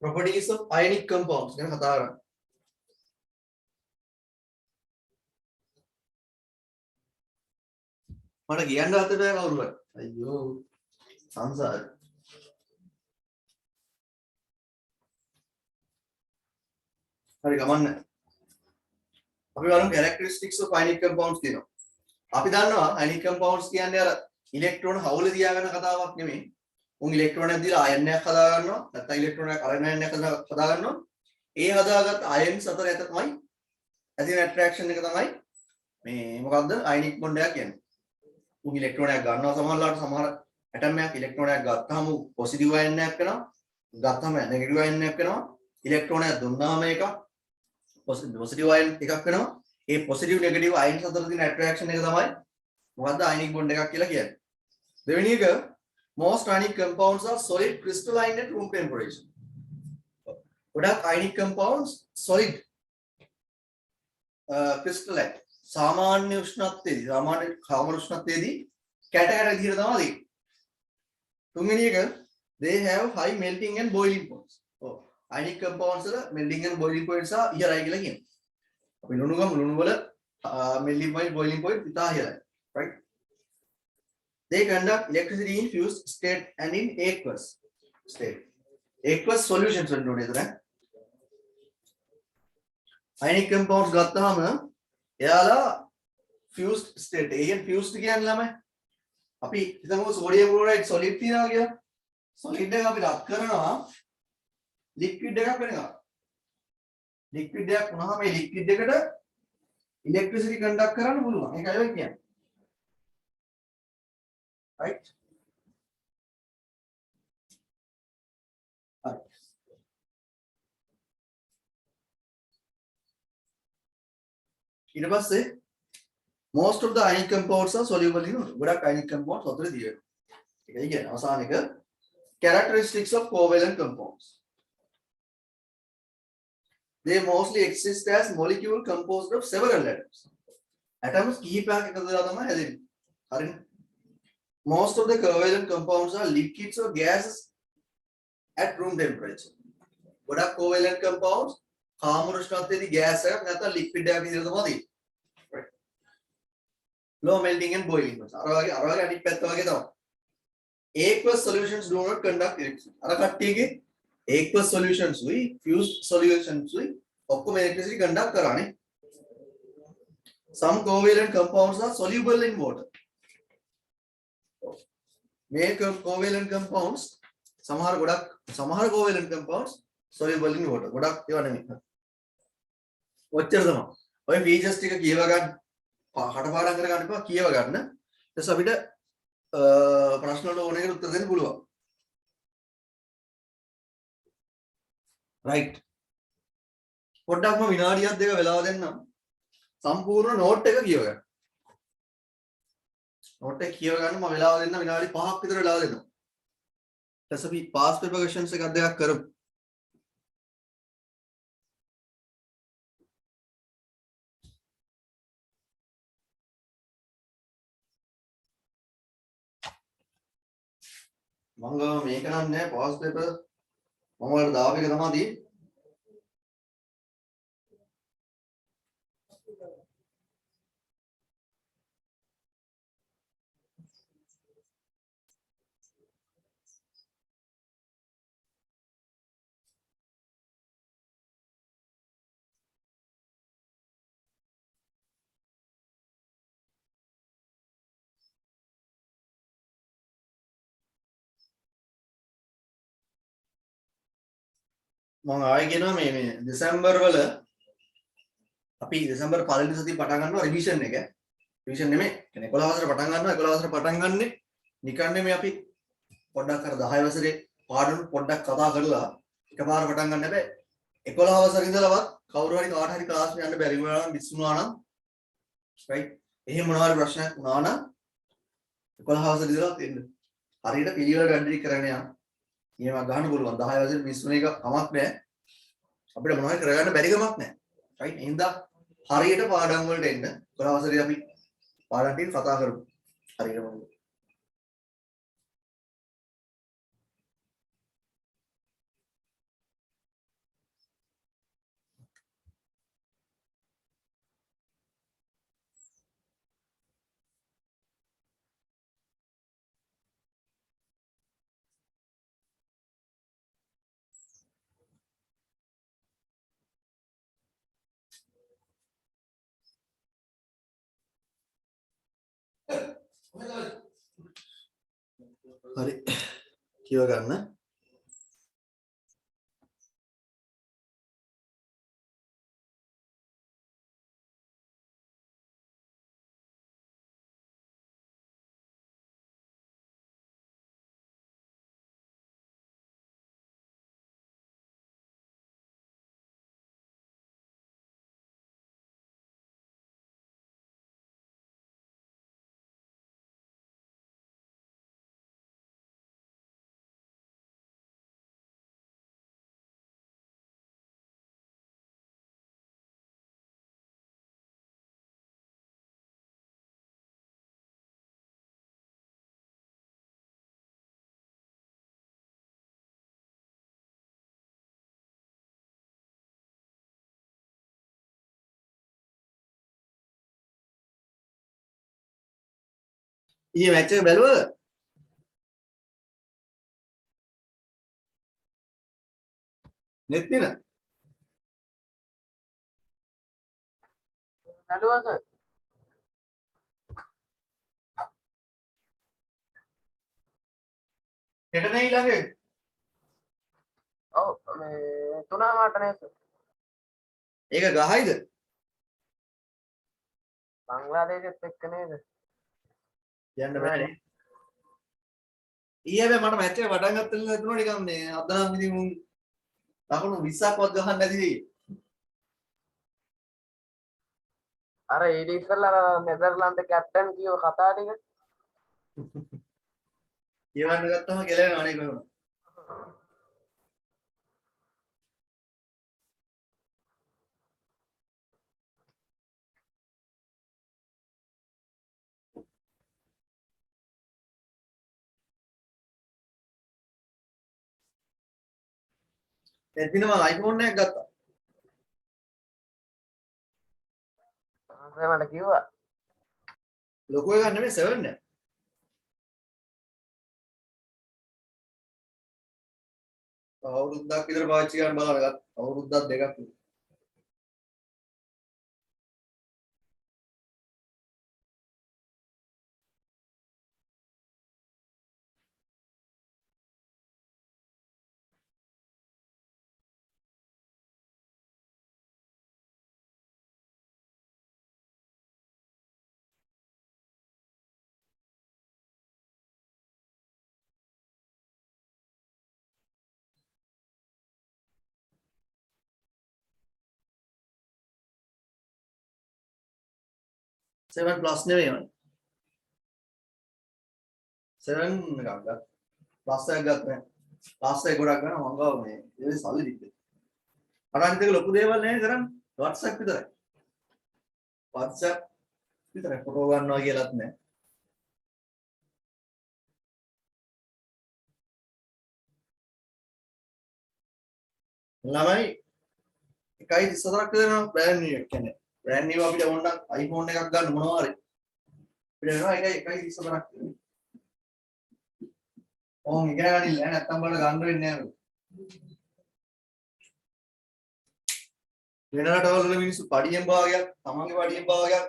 properties of ionic compounds ගැන කතා කරන්න. මට කියන්න හතර බෑ කවුරුවත්. අයියෝ සංසාර. හරි ගමන්න. අපි බලමු characteristics of ionic compounds කියනවා. අපි දන්නවා ionic compounds කියන්නේ අර ඉලෙක්ට්‍රෝන හවුල තියාගෙන කතාවක් නෙමෙයි. උන් ඉලෙක්ට්‍රෝනයක් දීලා අයන් එකක් හදා ගන්නවා නැත්නම් ඉලෙක්ට්‍රෝනයක් අයන් එකක් හදා ගන්නවා ඒ හදාගත් අයන්ස් අතර ඇත තමයි ඇතින ඇට්‍රැක්ෂන් එක තමයි මේ මොකක්ද අයනික් බොන්ඩ් එක කියන්නේ උන් ඉලෙක්ට්‍රෝනයක් ගන්නවා සමහරලාට සමහර ඇටම් එකක් ඉලෙක්ට්‍රෝනයක් ගත්තාම පොසිටිව් අයන් එකක් වෙනවා ගත්තාම නෙගටිව් අයන් එකක් වෙනවා ඉලෙක්ට්‍රෝනයක් දුන්නාම එක පොසිටිව් අයන් එකක් වෙනවා ඒ පොසිටිව් නෙගටිව් අයන්ස් අතර තියෙන ඇට්‍රැක්ෂන් එක තමයි මොකක්ද අයනික් බොන්ඩ් එකක් කියලා කියන්නේ දෙවෙනි එක most ionic compounds are solid crystalline at room temperature. ගොඩක් ionic compounds solid crystalline සාමාන්‍ය උෂ්ණත්වයේදී සාමාන්‍ය කාමර උෂ්ණත්වයේදී කැට කැට විදිහට තමයි තියෙන්නේ. තුන්වෙනි එක they have high melting and boiling points. ඔව් ionic compounds වල melting and boiling points ඉහළයි කියලා කියනවා. අපි ලුණු වල melting point boiling point ඉතා ඉහළයි. Right? They conduct electricity in fused state and in aqueous state. Aqueous solutions වලට උනේ එතන. Ionic compounds ගත්තාම එයාලා fused state. ඒ කියන්නේ fused කියන්නේ ළමයි. අපි හිතමු sodium chloride solid තියනවා කියලා. solid එක අපි රත් කරනවා liquid එකක් වෙනවා. liquid එකක් වුණාම මේ liquid එකට electricity conduct කරන්න පුළුවන්. ඒකයි ඔය කියන්නේ. Right? Right. ඊට පස්සේ most of the ionic compounds are soluble in water. ගොඩක් ionic compounds වතුරේ දිවෙනවා. ඒකයි කියන්නේ අවසාන එක characteristics of covalent compounds. They mostly exist as molecule composed of several atoms. Atoms කීපයක් එකතු වෙලා තමයි හැදෙන්නේ. හරිනේ? Most of the covalent compounds are liquids or gases at room temperature. ගොඩක් covalent compounds කාමර උෂ්ණත්වයේදී gas එකක් නැත්නම් liquid එකක් විදිහට තමයි තියෙන්නේ. Right. Low melting and boiling points. අර වගේ අනිත් පැත්ත වගේ තමයි. Aqueous solutions do not conduct electricity. අර කට්ටියගේ aqueous solutions උයි fused solutions උයි ඔක්කොම electricity conduct කරානේ. Some covalent compounds are soluble in water. Make covalent compounds සමහර covalent compounds soluble in water ගොඩක් ඒවා නෙමෙයි. ඔච්චර තමයි. ඔය features ටික කියව ගන්න කටපාඩම් කර ගන්න එපා කියව ගන්න. ඊට අපිට ප්‍රශ්න වලට ඕන එකට උත්තර දෙන්න පුළුවන්. right. පොඩ්ඩක් මම විනාඩියක් දෙක වෙලාව දෙන්නම්. සම්පූර්ණ නෝට් එක කියව ගන්න. නෝට් එක කියව ගන්න මම වෙලාව දෙන්න විනාඩි 5ක් විතර වෙලාව දෙනවා. ඊට පස්සේ අපි past paper questions එකක් දෙකක් කරමු. මම ගාව මේක නම් නෑ පාස් පේපර් මම ඔයාලට දාපු එක තමයි තියෙන්නේ. මම ආයෙ කියනවා මේ දෙසැම්බර් වල අපි දෙසැම්බර් පළවෙනි සතිය පටන් ගන්නවා රිවිෂන් එක. රිවිෂන් නෙමෙයි. කියන්නේ 11 වසර පටන් ගන්නවා 11 වසර පටන් ගන්නෙ නිකන් නෙමෙයි අපි පොඩ්ඩක් අර 10 වසරේ පාඩම් පොඩ්ඩක් කතා කරලා එකපාර පටන් ගන්න බෑ. 11 වසර ඉඳලවත් කවුරු හරි කාට හරි ක්ලාස් යන්න බැරි වුණා නම් මිස් වුණා නම් රයිට්. එහෙම මොනවා හරි ප්‍රශ්නයක් වුණා නම් 11 වසර ඉඳලා එන්න. හරියට පිළිවෙලට වැඩි කරගෙන යන්න. නියමයක් ගන්න පුළුවන් 10 වසරේ මිස් වෙන එක කමක් නෑ. අපිට මොනවා හරි කරගන්න බැරි කමක් නෑ. රයිට්. එහෙනම් හරියට පාඩම් වලට එන්න. 11 වසරේ අපි පාඩම් ටික කතා කරමු. හරියටම. හරි. කියව ගන්න. ඊයේ මැච් එක බැලුවද? නෙත් නේ. නළුවක හෙට නේ ඊළඟ. ඔව් මේ 3:00ට නේද ඒක ගහයිද? බංග්ලාදේශෙත් එක්ක නේද යන්න බෑනේ. ඊයේ මට මැච් එක පටන් ගත්ත ඉඳලා හිතුණා නිකන් මේ අද නම් ඉතින් මුන් ලකුණු 20ක්වත් ගහන්න නැති දෙයි. අර ඊට ඉස්සෙල්ලා නෙදර්ලන්ත කැප්ටන් කියව කතා ටික කියවන්න ගත්තම කෙලවෙනවා නේ කොහොමද? එදින මම iPhone එකක් ගත්තා. මට කිව්වා ලොකු එකක් නෙමෙයි 7 එක. අවුරුද්දක් විතර පාවිච්චි කරන්න බලන්න. අවුරුද්දක් දෙකක් විතර. Seven plus නෙවෙයි මම. 7 එකක් ගත්තා. plus එකක් ගත්තා. plus එක ගොඩක් ගන්න මම ගාව මේ ඒ සල්ලි තිබ්බේ. අනිත් එක ලොකු දේවල් නෙවෙයි කරන්නේ. WhatsApp විතරයි. WhatsApp විතරයි ෆොටෝ ගන්නවා කියලාත් නෑ. ළමයි 1.34ක් දෙනවා brand new එක කියන්නේ brand new අපිට ඕන නම් iPhone එකක් ගන්න මොනවා හරි අපිට වෙනවා 1.34ක් ඕම් ඉගෙන ගන්න ඉල්ල නැත්තම් බලන්න ගන්න වෙන්නේ නැහැ වෙන රටවල මිනිස්සු පඩියෙන් භාගයක් තමන්ගේ පඩියෙන් භාගයක්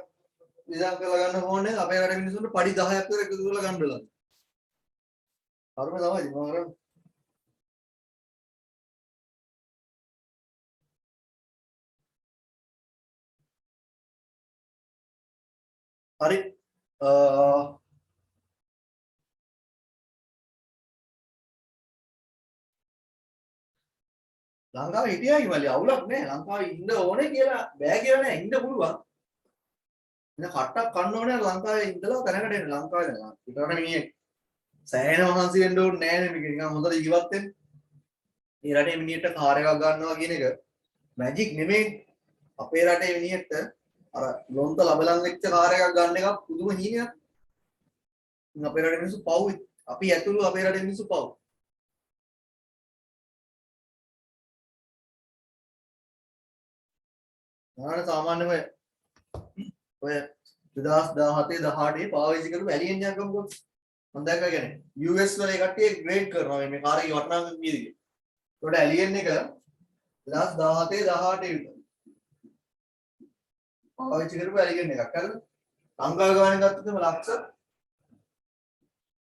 විසම් කරලා ගන්න ඕනේ අපේ රටේ මිනිස්සුන්ට පඩි 10ක් විතර එකතු කරලා ගන්න වෙලා. හරිම තමයි මම කරන්නේ. හරි ලංකාවේ හිටියා කිව්වලි අවුලක් නෑ ලංකාවේ ඉන්න ඕනේ කියලා බෑ කියලා නෑ ඉන්න පුළුවන්. ඉතින් කට්ටක් කන්න ඕනේ ලංකාවේ ඉඳලා තැනකට එන්න ලංකාවේ දැන් පිටරට මිනිහෙක් සෑහෙන මහන්සි වෙන්න ඕනේ නෑනේ මේක නිකන් හොඳට ජීවත් වෙන්න. මේ රටේ මිනිහෙක්ට කාර් එකක් ගන්නවා කියන එක මැජික් නෙමෙයි. අපේ රටේ මිනිහෙක්ට අර ලොන්ත ලබලන් වෙච්ච කාර් එකක් ගන්න එක පුදුම හීනයක්. ඉතින් අපේ රටේ මිනිස්සු පව් අපි ඇතුළු අපේ රටේ මිනිස්සු පව්. නාන සාමාන්‍යම ඔය 2017 18 පාවිච්චි කරපු ඇලියන් එකක් ගමුකෝ. මම දැක්කා කියන්නේ US වල ඒ කට්ටිය ග්‍රේඩ් කරනවා මේ කාර් එකේ වටිනාකම කීයද කියලා. ඒකට ඇලියන් එක 2017 18 විතර. පාවිච්චි කරපු ඇලියන් එකක් හරිද? ලංකාව ගානේ ගත්තොත් ලක්ෂ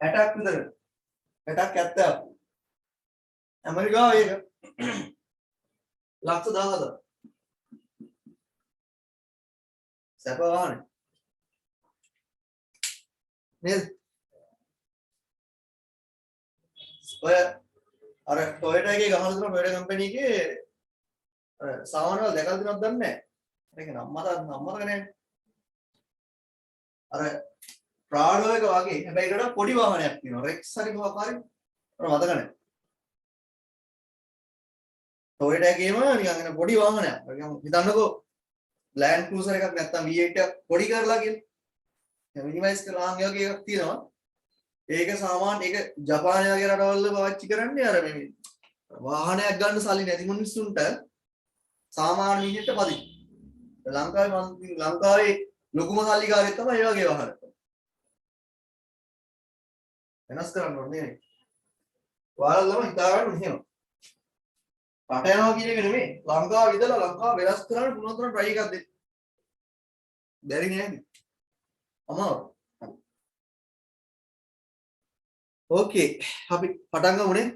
60ක් විතර. 60ක් 70ක්. ඇමරිකාව ඒක ලක්ෂ 10,000. සැප වාහනේ නේද? ඔය අර Toyota එකේ ගහන දුන Toyota කම්පැනි එකේ අර සාමාන්‍යව දැකලා දිනක් දන්නේ නැහැ. ඒක නම් මතක නැහැ. අර Prado එක වගේ හැබැයි ඒකට පොඩි වාහනයක් තියෙනවා. Rex හරි මොකක් හරි අර මතක නැහැ. Toyota එකේම නිකන් පොඩි වාහනයක්. හිතන්නකෝ Land Cruiser එකක් නැත්තම් V8 එකක් පොඩි කරලා කියලා. මිනිමයිස් කරලා ආන් වගේ එකක් තියෙනවා. ඒක සාමාන්‍ය ඒක ජපානය වගේ රටවල පාවිච්චි කරන්නේ අර මේ වාහනයක් ගන්න සල්ලි නැති මිනිස්සුන්ට සාමාන්‍ය මිනිහට පදි. ලංකාවේ ලොකුම සල්ලිකාරයෙක් තමයි ඒ වගේ වාහන. වෙනස් කරන්න ඕනේ නේ. ඔයාලා ළම හිතා ගන්න එහෙම. රට යනවා කියන එක නෙමෙයි. ලංකාව ඉඳලා ලංකාව වෙනස් කරන්න පුළුවන් තරම් try එකක් දෙන්න. බැරි නෑනේ. අමාරු. ඕකේ. අපි පටන් ගමුනේ.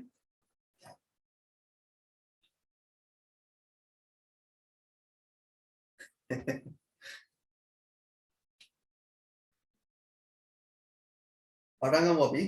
පටන් ගමු අපි.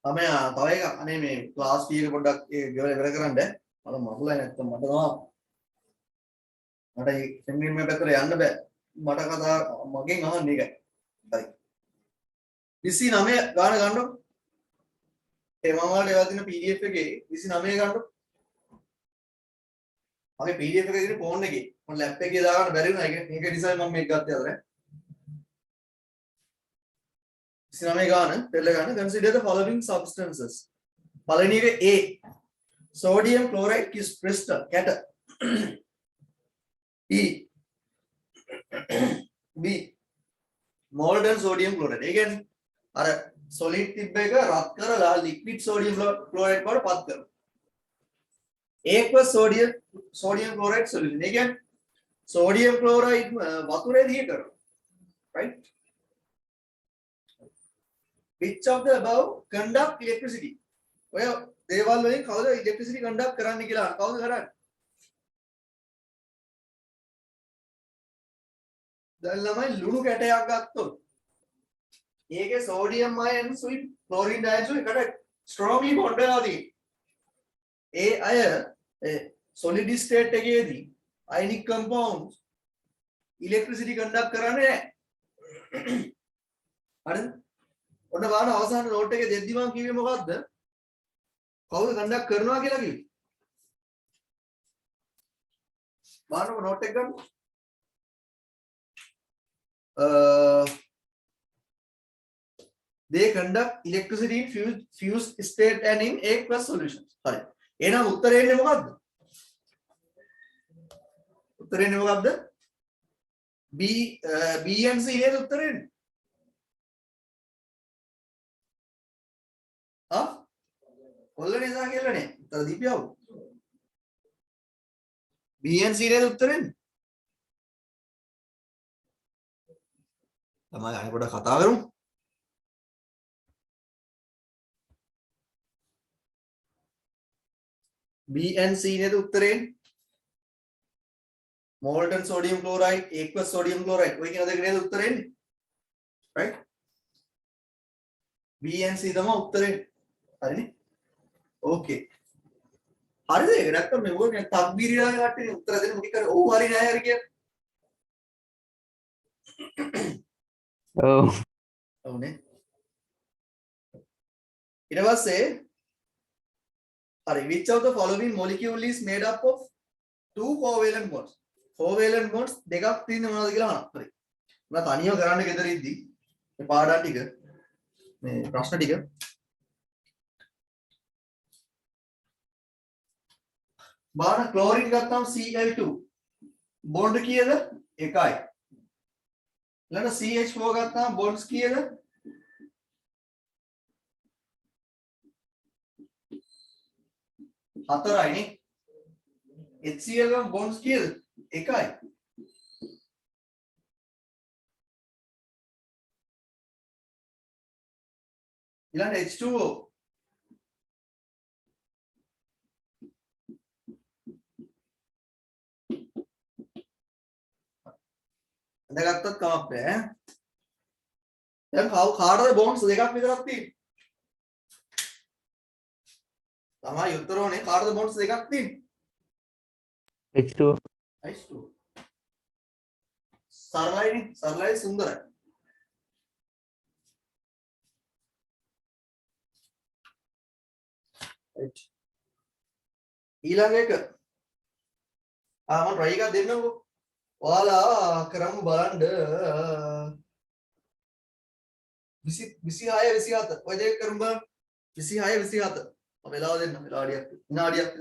තව එකක් අනේ මේ ක්ලාස් ටී එක පොඩ්ඩක් ඉවර කරන්න. මම මගුලයි නැත්තම් මට මේ සෙමිනාර් මේ පැත්තට යන්න බෑ. මට කතා මගෙන් අහන්න ඒකයි. හරි. 29 ගාන ගන්නකො. ඒ මම වලට ඒවා දින PDF එකේ 29 ගන්නකො. මගේ PDF එකේ දින ෆෝන් එකේ මම ලැප් එකේ දාගන්න බැරි වුණා. ඒක නිසා මම මේක ගත්තේ අතර. 29 ගාන පෙළ ගන්න. Consider the following substances. පළවෙනි එක A sodium chloride kiss crystal cat. E B molten sodium chloride. ඒ කියන්නේ අර solid තිබ්බ එක රත් කරලා liquid sodium chloride බවට පත් කරනවා. aqueous sodium chloride solution. ඒ කියන්නේ sodium chloride වතුරේ දිය කරනවා. right? Which of the above conduct electricity? ඔය දේවල් වලින් කවුද electricity conduct කරන්නේ කියලා කවුද කරන්නේ? දැන් ළමයි ලුණු කැටයක් ගත්තොත් ඒකේ sodium ions උයි chlorine ions උයි එකට strongly bond වෙනවා තියෙන්නේ. ඒ අය solid state එකේදී ionic compounds electricity conduct කරන්නේ නැහැ. හරිද? ඔන්න බලන්න අවසාන නෝට් එකේ දෙද්දි මම කිව්වේ මොකද්ද? කවුද කන්ඩක්ට් කරනවා කියලා කිව්වේ? බලන්නකො note එක ගන්න. They conduct electricity in fused state and in aqueous solutions. හරි. එහෙනම් උත්තරේ එන්නේ මොකද්ද? උත්තරේ එන්නේ මොකද්ද? B and C නේද උත්තරේ එන්නේ? කොල්ල නිසා කියලා නේ. උත්තර දීපියව. B and C නේද උත්තරේ එන්නේ? තමයි අනේ පොඩ්ඩක් කතා කරමු. B and C නේද උත්තරේ එන්නේ? molten sodium chloride, aqueous sodium chloride. ඔය කියන දෙක නේද උත්තරේ එන්නේ? right? B and C තමයි උත්තරේ. හරිනේ? okay. හරිද? ඒක නැත්තම් මේ ඕක තක්බීරියාගේ කට්ටියනේ උත්තර දෙන්න මොකද කරේ? ඔව් හරි නෑ හරි කියලා. ඔව්. ඔව්නේ. ඊට පස්සේ හරි which of the following molecule is made up of two covalent bonds? Covalent bonds දෙකක් තියෙන්නේ මොනවද කියලා අහනවා. හරි. මම තනියම කරන්න ගෙදර ඉද්දි මේ පාඩම් ටික මේ ප්‍රශ්න ටික බලන්න ක්ලෝරින් ගත්තාම Cl2 බොන්ඩ් කීයද? 1යි. ඊළඟ CH4 ගත්තාම බොන්ඩ්ස් කීයද? 4යි නේ. HCl ගම බොන්ඩ්ස් කීයද? 1යි. ඊළඟ H2O දැන් ගත්තත් කමක් නැහැ. දැන් කාටද බොන්ඩ්ස් දෙකක් විතරක් තියෙන්නේ? තමයි උත්තර ඕනේ කාටද බොන්ඩ්ස් දෙකක් තියෙන්නේ? H2O. H2O. සරලයි සරලයි සුන්දරයි. right. ඊළඟ එක මම try එකක් දෙන්නම්කෝ. ඔයාලා කරමු බලන්න 26 27 ඔය දෙක කරමු බලන්න 26 27 මම වෙලාව දෙන්න විනාඩියක්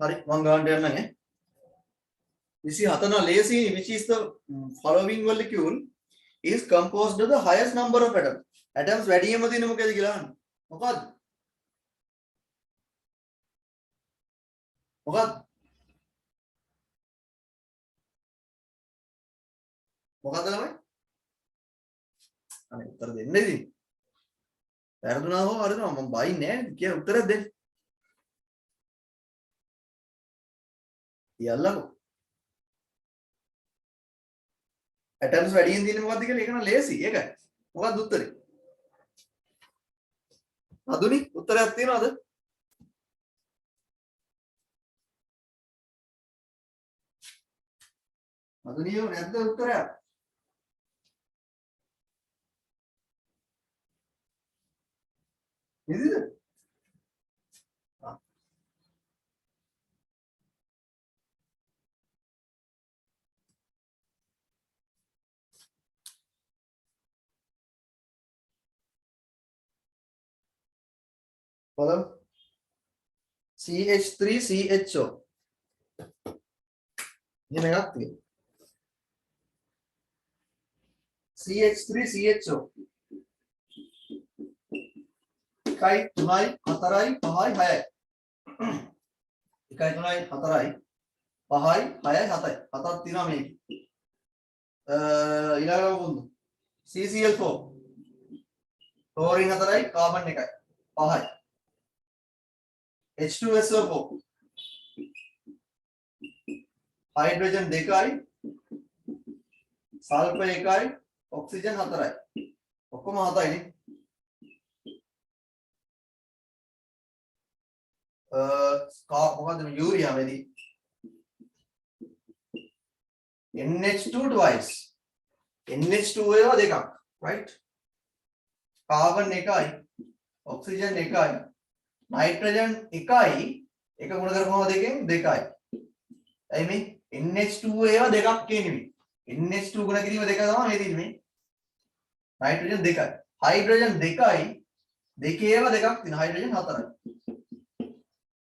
හරි මම ගන්න යන්න නේ 27 න ලේසි which is the following molecule is composed of the highest number of atoms වැඩිම තියෙන මොකද කියලා අහන්න මොකද්ද ළමයි අනේ උත්තර දෙන්න ඉතින් වැරදුනා හෝ හරිනවා මම බයින්නේ නැහැ කියලා උත්තරයක් දෙන්න යල්ලකෝ atoms වැඩියෙන් තියෙන්නේ මොකද්ද කියලා ඒක නම් ලේසි ඒකයි මොකක්ද උත්තරේ අදුනි උත්තරයක් තියෙනවද අද නියම නැද්ද උත්තරයක්? නේද? බලමු. CH3CHO. එහෙම එකක් තියෙනවා. CH3CHO. 1 3 4 5 6යි. 1 3 4යි 5යි 6යි 7යි. හතක් තියෙනවා මේකේ. ඊළඟ මොකද? CCl4. ක්ලෝරින් 4යි කාබන් 1යි 5යි. H2SO4. हाइड्रोजन 2යි සල්ෆර් 1යි ඔක්සිජන් 4යි ඔක්කොම 7යි නේ මොකද්ද මේ යූරියා මේදී NH2 twice NH2 ඒවා දෙකක් right කාබන් 1යි ඔක්සිජන් 1යි නයිට්‍රජන් 1යි එක ගුණ කරපුවම දෙකෙන් 2යි එයි මේ NH2 ඒවා දෙකක් කියන්නේ NH2 ගුණ කිරීම දෙක තමයි මේ තියෙන්නේ නයිට්‍රජන් 2යි හයිඩ්‍රජන් 2යි දෙකේ ඒවා දෙකක් තියෙන හයිඩ්‍රජන් 4යි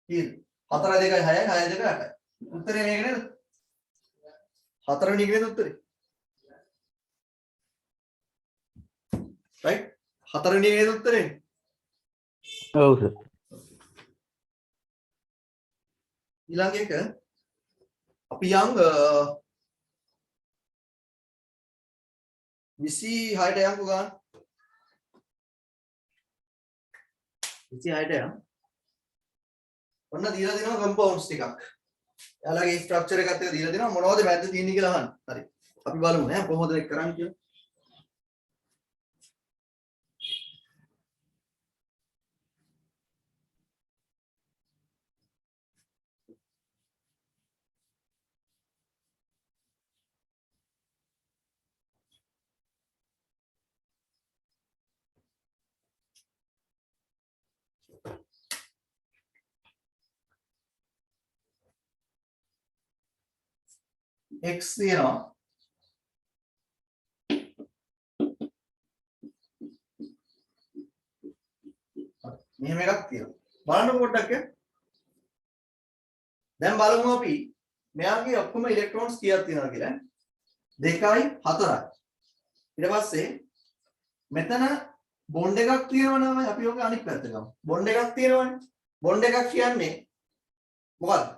කීයද 4 2යි 6යි 6 2 8යි උත්තරේ මේක නේද 4 වෙනි එක නේද උත්තරේ right 4 වෙනි එක නේද උත්තරේ ඔව් සර් ඊළඟ එක අපි යම් 26ට යම්කෝ ගන්න 26ට යම් ඔන්න දීලා දෙනවා කම්පවුන්ඩ්ස් ටිකක් එයාලගේ ස්ට්‍රක්චර් එකත් එක දීලා දෙනවා මොනවද මැද්ද තියෙන්නේ කියලා අහන්න හරි අපි බලමු ඈ කොහොමද ඒක කරන්නේ කියලා x තියෙනවා මෙහෙම එකක් තියෙනවා බලන්න පොඩ්ඩක් දැන් බලමු අපි මෙයාගේ ඔක්කොම ඉලෙක්ට්‍රෝන්ස් කීයක් තියෙනවද කියලා 2යි 4යි ඊට පස්සේ මෙතන බොන්ඩ් එකක් තියෙනවනේ අපි ඔක අනිත් පැත්තට ගමු බොන්ඩ් එකක් තියෙනවනේ බොන්ඩ් එකක් කියන්නේ මොකක්ද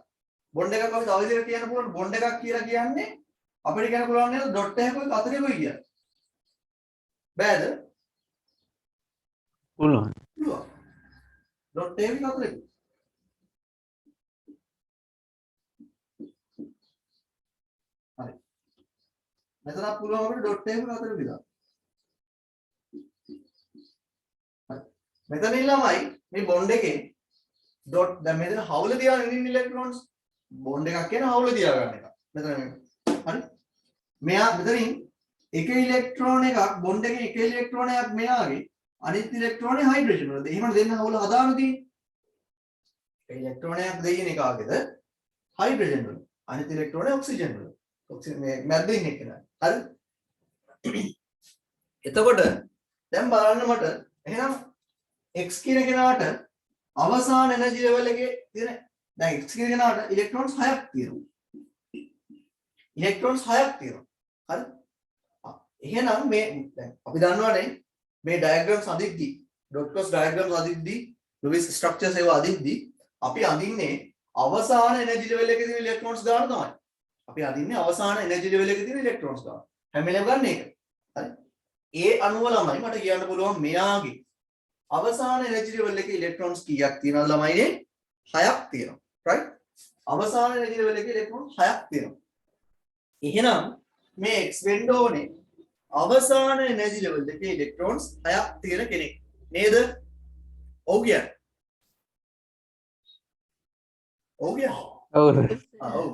බොන්ඩ් එකක් අපි තව විදිහට කියන්න පුළුවන් බොන්ඩ් එකක් කියලා කියන්නේ අපිට කියන්න පුළුවන් නේද ඩොට් එකකුයි කතරෙකුයි කියලා. බෑද? පුළුවන්. පුළුවන්. ඩොට් එකකුයි කතරෙකුයි. හරි. මෙතන පුළුවන් අපිට ඩොට් එකකුයි කතරෙකුයි දාන්න. හරි. මෙතන ළමයි මේ බොන්ඩ් එකේ ඩොට් දැන් මෙතන හවුල තියාගෙන ඉන්න ඉලෙක්ට්‍රෝන්ස් බොන්ඩ් එකක් කියන හවුල තියාගන්න එක. මෙතන හරි. මෙයා මෙතනින් එක ඉලෙක්ට්‍රෝන එකක් බොන්ඩ් එකේ එක ඉලෙක්ට්‍රෝනයක් මෙයාගේ අනිත් ඉලෙක්ට්‍රෝනේ හයිඩ්‍රජන් වලද එහෙම දෙන්න හවුල හදාන්න තියෙන්නේ. ඒ ඉලෙක්ට්‍රෝනයක් දෙයින් එකකද හයිඩ්‍රජන් වල අනිත් ඉලෙක්ට්‍රෝනේ ඔක්සිජන් වල. ඔක්සිජන් මේ මැද්දේ ඉන්න එක නේද? හරි. එතකොට දැන් බලන්න මට එහෙනම් x කියන කෙනාට අවසාන එනර්ජි ලෙවල් එකේ තියෙන දැන් x කියන කෙනාට ඉලෙක්ට්‍රෝන්ස් 6ක් තියෙනවා. ඉලෙක්ට්‍රෝන්ස් 6ක් තියෙනවා. හරි? එහෙනම් මේ දැන් අපි දන්නවනේ මේ ඩයග්‍රෑම්ස් අදිද්දි ඩොට් කොස් ඩයග්‍රෑම්ස් අදිද්දි ලුයිස් ස්ට්‍රක්චර්ස් ඒවා අදිද්දි අපි අඳින්නේ අවසාන එනර්ජි ලෙවල් එකේ තියෙන ඉලෙක්ට්‍රෝන්ස් ගන්න තමයි. අපි අඳින්නේ අවසාන එනර්ජි ලෙවල් එකේ තියෙන ඉලෙක්ට්‍රෝන්ස් ගන්න. හැම වෙලේම ගන්න එක. හරි? ඒ අනුව ළමයි මට කියන්න පුළුවන් මෙයාගේ අවසාන එනර්ජි ලෙවල් එකේ ඉලෙක්ට්‍රෝන්ස් කීයක් තියෙනවද ළමයිනේ? 6ක් තියෙනවා. right? අවසාන එනර්ජි ලෙවල් එකේ ඉලෙක්ට්‍රෝන්ස් 6ක් තියෙනවා. එහෙනම් මේ x වෙන්න ඕනේ අවසාන එනර්ජි ලෙවල් එකේ ඉලෙක්ට්‍රෝන්ස් 6ක් තියෙන කෙනෙක්. නේද? ඔව් කියන්නේ. ඔව් කියන්නේ. ඔව් ඔව්.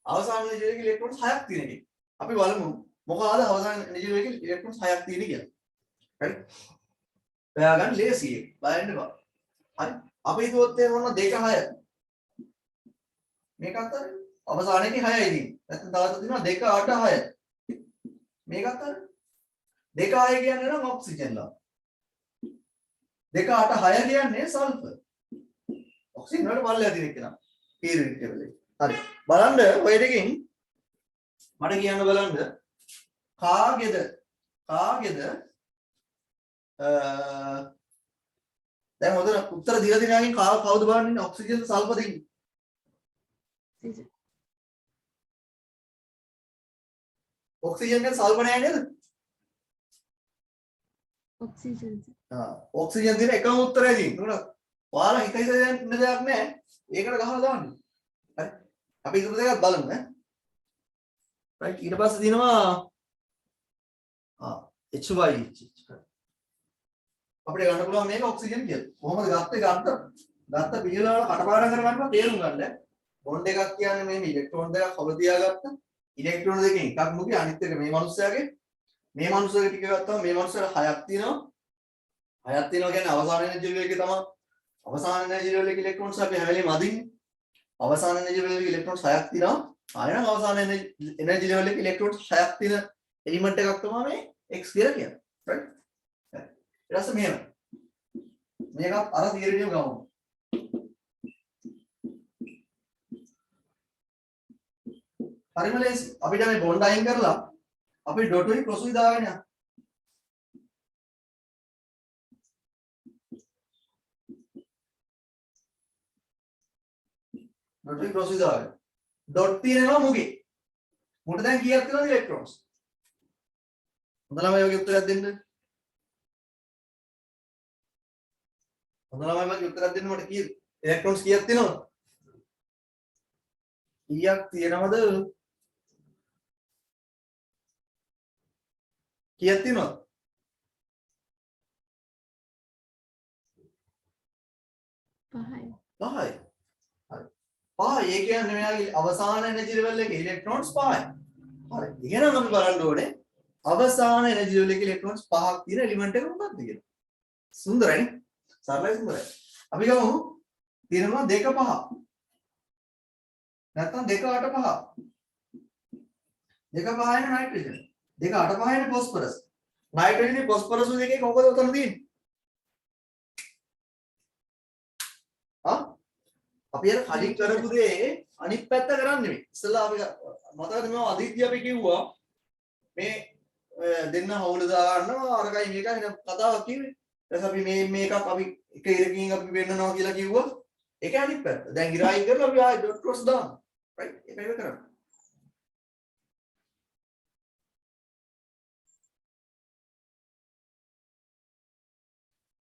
අවසාන එනර්ජි එකේ ඉලෙක්ට්‍රෝන 6ක් තියෙන එකේ. අපි බලමු මොකවාද අවසාන එනර්ජි එකේ ඉලෙක්ට්‍රෝන 6ක් තියෙන කියලා. හරි. හොයාගන්න ලේසි එක. බලන්න බා. හරි. අපි හිතුවොත් එහෙම මොන 2 6. මේක අතර අවසාන එකේ 6යි තියෙන්නේ. නැත්නම් තවත් තියෙනවා 2 8 6. මේක අතර 2 6 කියන්නේ නම් ඔක්සිජන්ලා. 2 8 6 කියන්නේ සල්ෆර්. ඔක්සිජන් වල පල්ලෙහා තියෙන එක නා. පීරියඩ් ටේබල් එක. හරි. බලන්න ඔය දෙකෙන් මට කියන්න බලන්න කාගේද දැන් හොඳ උත්තර දීලා දිනාගෙන් කවුද බලන්න ඉන්නේ ඔක්සිජන් සල්ෆර් දෙන්නේ ඔක්සිජන් එක සල්ෆර් නෑ නේද ඔක්සිජන් දින එකම උත්තරය තියෙන්නේ නේද ඔයාලා එක එක ඉන්න දෙයක් නෑ ඒකට ගහලා දාන්න හරි අපි ඉතුරු දෙකක් බලමු ඈ right ඊට පස්සේ දිනවා HY අපිට ගන්න පුළුවන් මේක ඔක්සිජන් කියලා. කොහොමද ගත්ත පිළිවෙල වල කටපාඩම් කරගන්නවා තේරුම් ගන්න. බොන්ඩ් එකක් කියන්නේ මේ ඉලෙක්ට්‍රෝන දෙකක් හොල තියාගත්ත. ඉලෙක්ට්‍රෝන දෙකෙන් එකක් මුගේ අනිත් එක මේ මනුස්සයාගේ. මේ මනුස්සයාගේ ටික ගත්තම මේ මනුස්සයාට 6ක් තියෙනවා. 6ක් තියෙනවා කියන්නේ අවසාන එනර්ජි ලෙවල් එකේ තමයි. අවසාන එනර්ජි ලෙවල් එකේ ඉලෙක්ට්‍රෝන්ස් අපි හැමලෙම අදින්නේ. අවසාන එනර්ජි ලෙවල් එකේ ඉලෙක්ට්‍රෝන්ස් 6ක් තියෙනවා. ආයෙත් අවසාන එනර්ජි ලෙවල් එකේ ඉලෙක්ට්‍රෝන්ස් 6ක් තියෙන එලිමන්ට් එකක් තමයි මේ x කියලා කියන්නේ. right? ඊට පස්සේ මෙහෙම. මේක අර තියරියම ගමු. හරිම ලේසි. අපිට මේ බොන්ඩ් අයින් කරලා අපි ඩොට් උයි ක්‍රොස් උයි දාගෙන යන්න. ඩොට් උයි ක්‍රොස් උයි දාගෙන. ඩොට් තියෙනවා මුගේ. මුට දැන් කීයක් තියෙනවද ඉලෙක්ට්‍රෝන්ස්? හොඳ ළමයි ඔයගේ උත්තරයක් දෙන්න. හොඳ ළමයි මගේ උත්තරයක් දෙන්න මට කීයද? ඉලෙක්ට්‍රෝන්ස් කීයක් තියෙනවද? කීයක් තියෙනවද? කීයක් තියෙනවද? 5යි. 5යි. හරි. 5යි ඒ කියන්නේ මෙයාගේ අවසාන එනර්ජි ලෙවල් එකේ ඉලෙක්ට්‍රෝන්ස් 5යි. හරි. එහෙනම් අපි බලන්න ඕනේ අවසාන එනර්ජි ලෙවල් එකේ ඉලෙක්ට්‍රෝන්ස් 5ක් තියෙන එලිමන්ට් එක මොකක්ද කියලා. සුන්දරයිනේ. සරලයි සුන්දරයි. අපි ගමු තියෙනවා 2 5. නැත්නම් 2 8 5. 2 5 නේ නයිට්‍රජන්. 2 8 5 නේ ફોස්ෆරස්. නයිට්‍රජන් ફોස්ෆරස් දෙකේ කොහොමද උතන තියෙන්නේ? අපි අර කලින් කරපු දේ අනිත් පැත්ත කරන්නේ නෙමෙයි. ඉස්සෙල්ලා අපි මතකද මම අදිද්දී අපි කිව්වා මේ දෙන්න හවුල දාගන්නවා අරකයි මේකයි වෙන කතාවක් කිව්වේ. ඊට පස්සේ අපි මේකක් අපි එක ඉරකින් අපි වෙන්නනවා කියලා කිව්වා. ඒක අනිත් පැත්ත. දැන් ඉරායින් කරලා අපි ආයෙ ඩොට් ක්‍රොස් දානවා. right? ඒකයි කරන්නේ.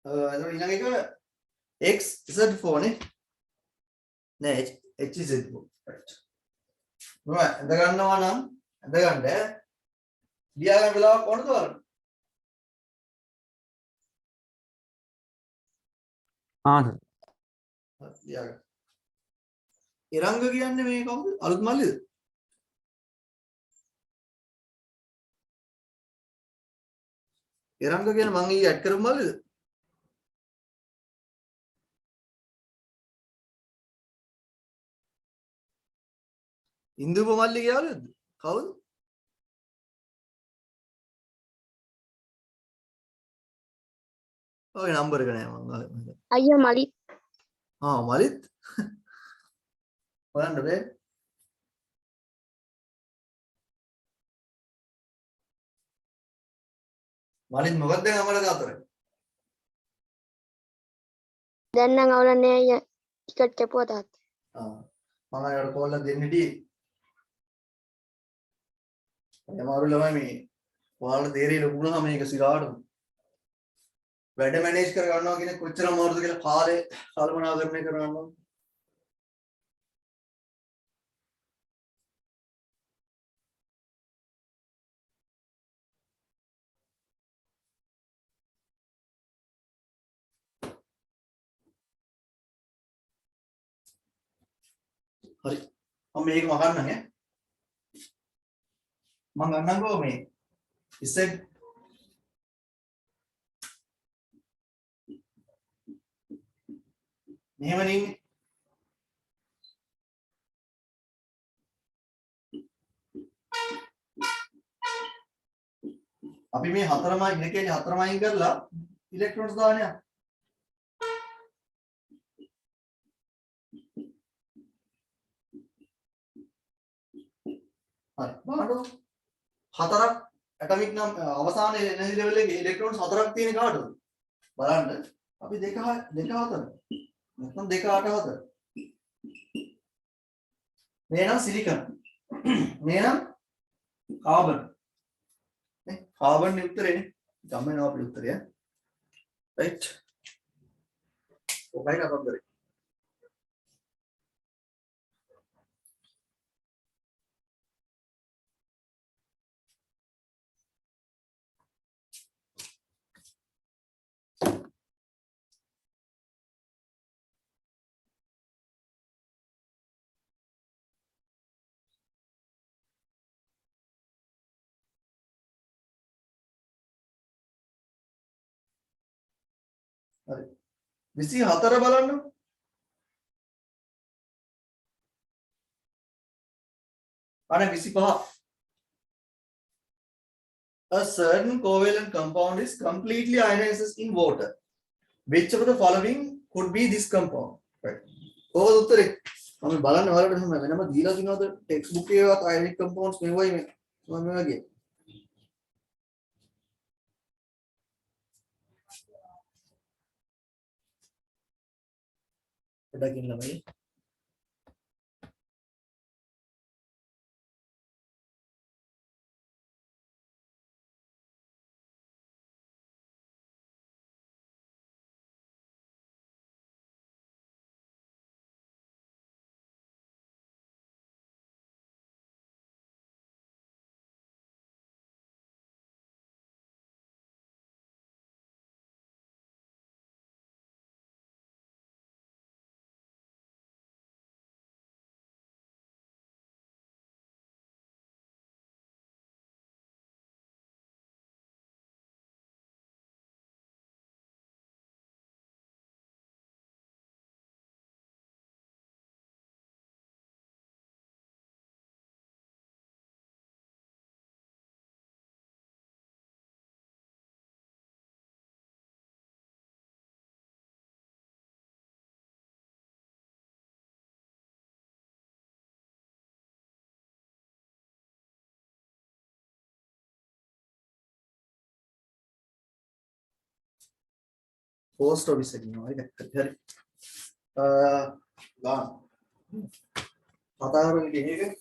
එතකොට ඊළඟ එක XZ4 නේ. නෑ HZ4. right. මොනවා ඇඳ ගන්නවා නම් ඇඳ ගන්න ලියා ගන්න වෙලාවක් ඕනද බලන්න. සර්. ලියා ගන්න. ඉරංග කියන්නේ මේ කවුද? අලුත් මල්ලිද? ඉරංග කියන්නේ මං ඊ ඇඩ් කරපු මල්ලිද? ඉන්දුප මල්ලි යාළුවද? කවුද? ඔය නම්බර එක නෑ මං අයියා මලිත් මලිත් බලන්න බෑ මලිත් මොකක්ද දැන් අමල දාතර දැන් නම් අවුලන්නේ අයියා ටිකට් කැපුවා තාත්තා මම අර කෝල් එක දෙන්න හිටියේ අමාරු ළමයි මේ ඔයාලට තේරෙයි ලොකු වුණාම මේක සිරාට වැඩ මැනේජ් කර ගන්නවා කියන්නේ කොච්චර අමාරුද කියලා කාලේ කල්පනාකරණය කරනවා හරි මම මේක මකන්නම් ඈ මම ගන්නම්කෝ මේ Z මෙහෙමනේ ඉන්නේ. අපි මේ හතරම ඉලක්කයේ හතරම අයින් කරලා ඉලෙක්ට්‍රෝන්ස් දාන්න යනවා. හරි. බලන්න. හතරක් ඇටොමික් නම් අවසාන එනර්ජි ලෙවල් එකේ ඉලෙක්ට්‍රෝන්ස් හතරක් තියෙන කාටද? බලන්න. අපි 2 4 නැත්නම් 2 8 4. මේ නම් සිලිකන්. මේ නම් කාබන්. නේ? කාබන් නේ උත්තරේනේ. ගම්මන අපේ උත්තරය. රයිට්. ඔබයි කතන්දරේ. හරි 24 බලන්න අර 25 a certain covalent compound is completely ionizes in water which of the following could be this compound right කොහොමද උත්තරේ මම බලන්න ඔයාලට එහෙම වෙනම දීලා තිනවද ටෙක්ස්ට් බුක් එකේවත් ionic compounds මෙවයි මේ මම මේ වගේ දකින්න ළමයි post office එකේ ඉන්නවා ඒක හරි ගාන කතාවරගේ ගෙහේක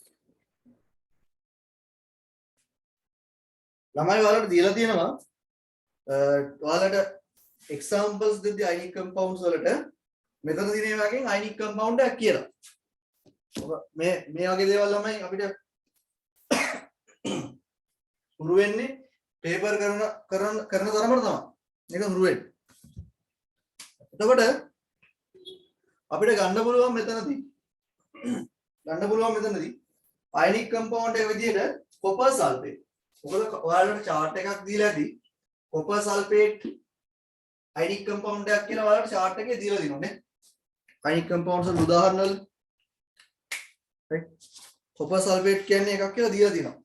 ළමයි ඔයාලට දීලා තියෙනවා ඔයාලට examples දෙද්දි ionic compounds වලට මෙතන දිනේ වගේ ionic compound එකක් කියලා. ඔබ මේ වගේ දේවල් ළමයි අපිට හුරු වෙන්නේ පේපර් කරන තරමට තමයි. මේක හුරු වෙන්නේ. එතකොට අපිට ගන්න පුළුවන් මෙතනදී ionic compound එක විදිහට copper sulfate. මොකද ඔයාලට chart එකක් දීලා ඇති copper sulfate ionic compound එකක් කියලා ඔයාලට chart එකේ දීලා දිනුවා නේ. ionic compounds වල උදාහරණ වල right copper sulfate කියන්නේ එකක් කියලා දීලා දිනවා.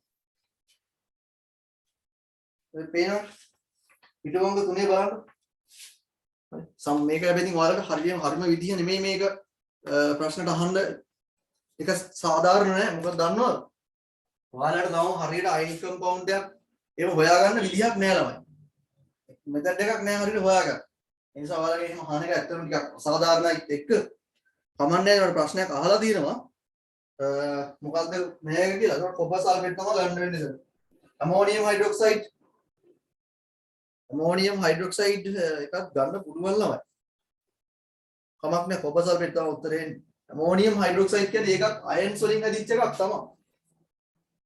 මේ පේනවා පිටවංග තුනේ බලන්න. සම් මේක හැබැයි ඔයාලට හරියම විදිහ නෙමෙයි මේක ප්‍රශ්නට අහන්න ඒක සාධාරණ නෑ මොකද දන්නවද ඔයාලට තව හරියට ionic compound එකක් එහෙම හොයාගන්න විදිහක් නෑ ළමයි මෙතඩ් එකක් නෑ හරියට හොයාගන්න ඒ නිසා ඔයාලගේ එහෙම අහන එක ඇත්තටම ටිකක් අසාධාරණයි එක්ක කමන්නේ මට ප්‍රශ්නයක් අහලා තියෙනවා මොකද්ද මේක කියලා ඒක copper sulfate තමයි ගන්න වෙන්නේ ammonium hydroxide ammonium hydroxide එකක් ගන්න පුළුවන් ළමයි. කමක් නැහැ copper sulfate තමයි උත්තරේ එන්නේ. ammonium hydroxide කියන්නේ ඒකත් ions වලින් හැදිච්ච එකක් තමයි.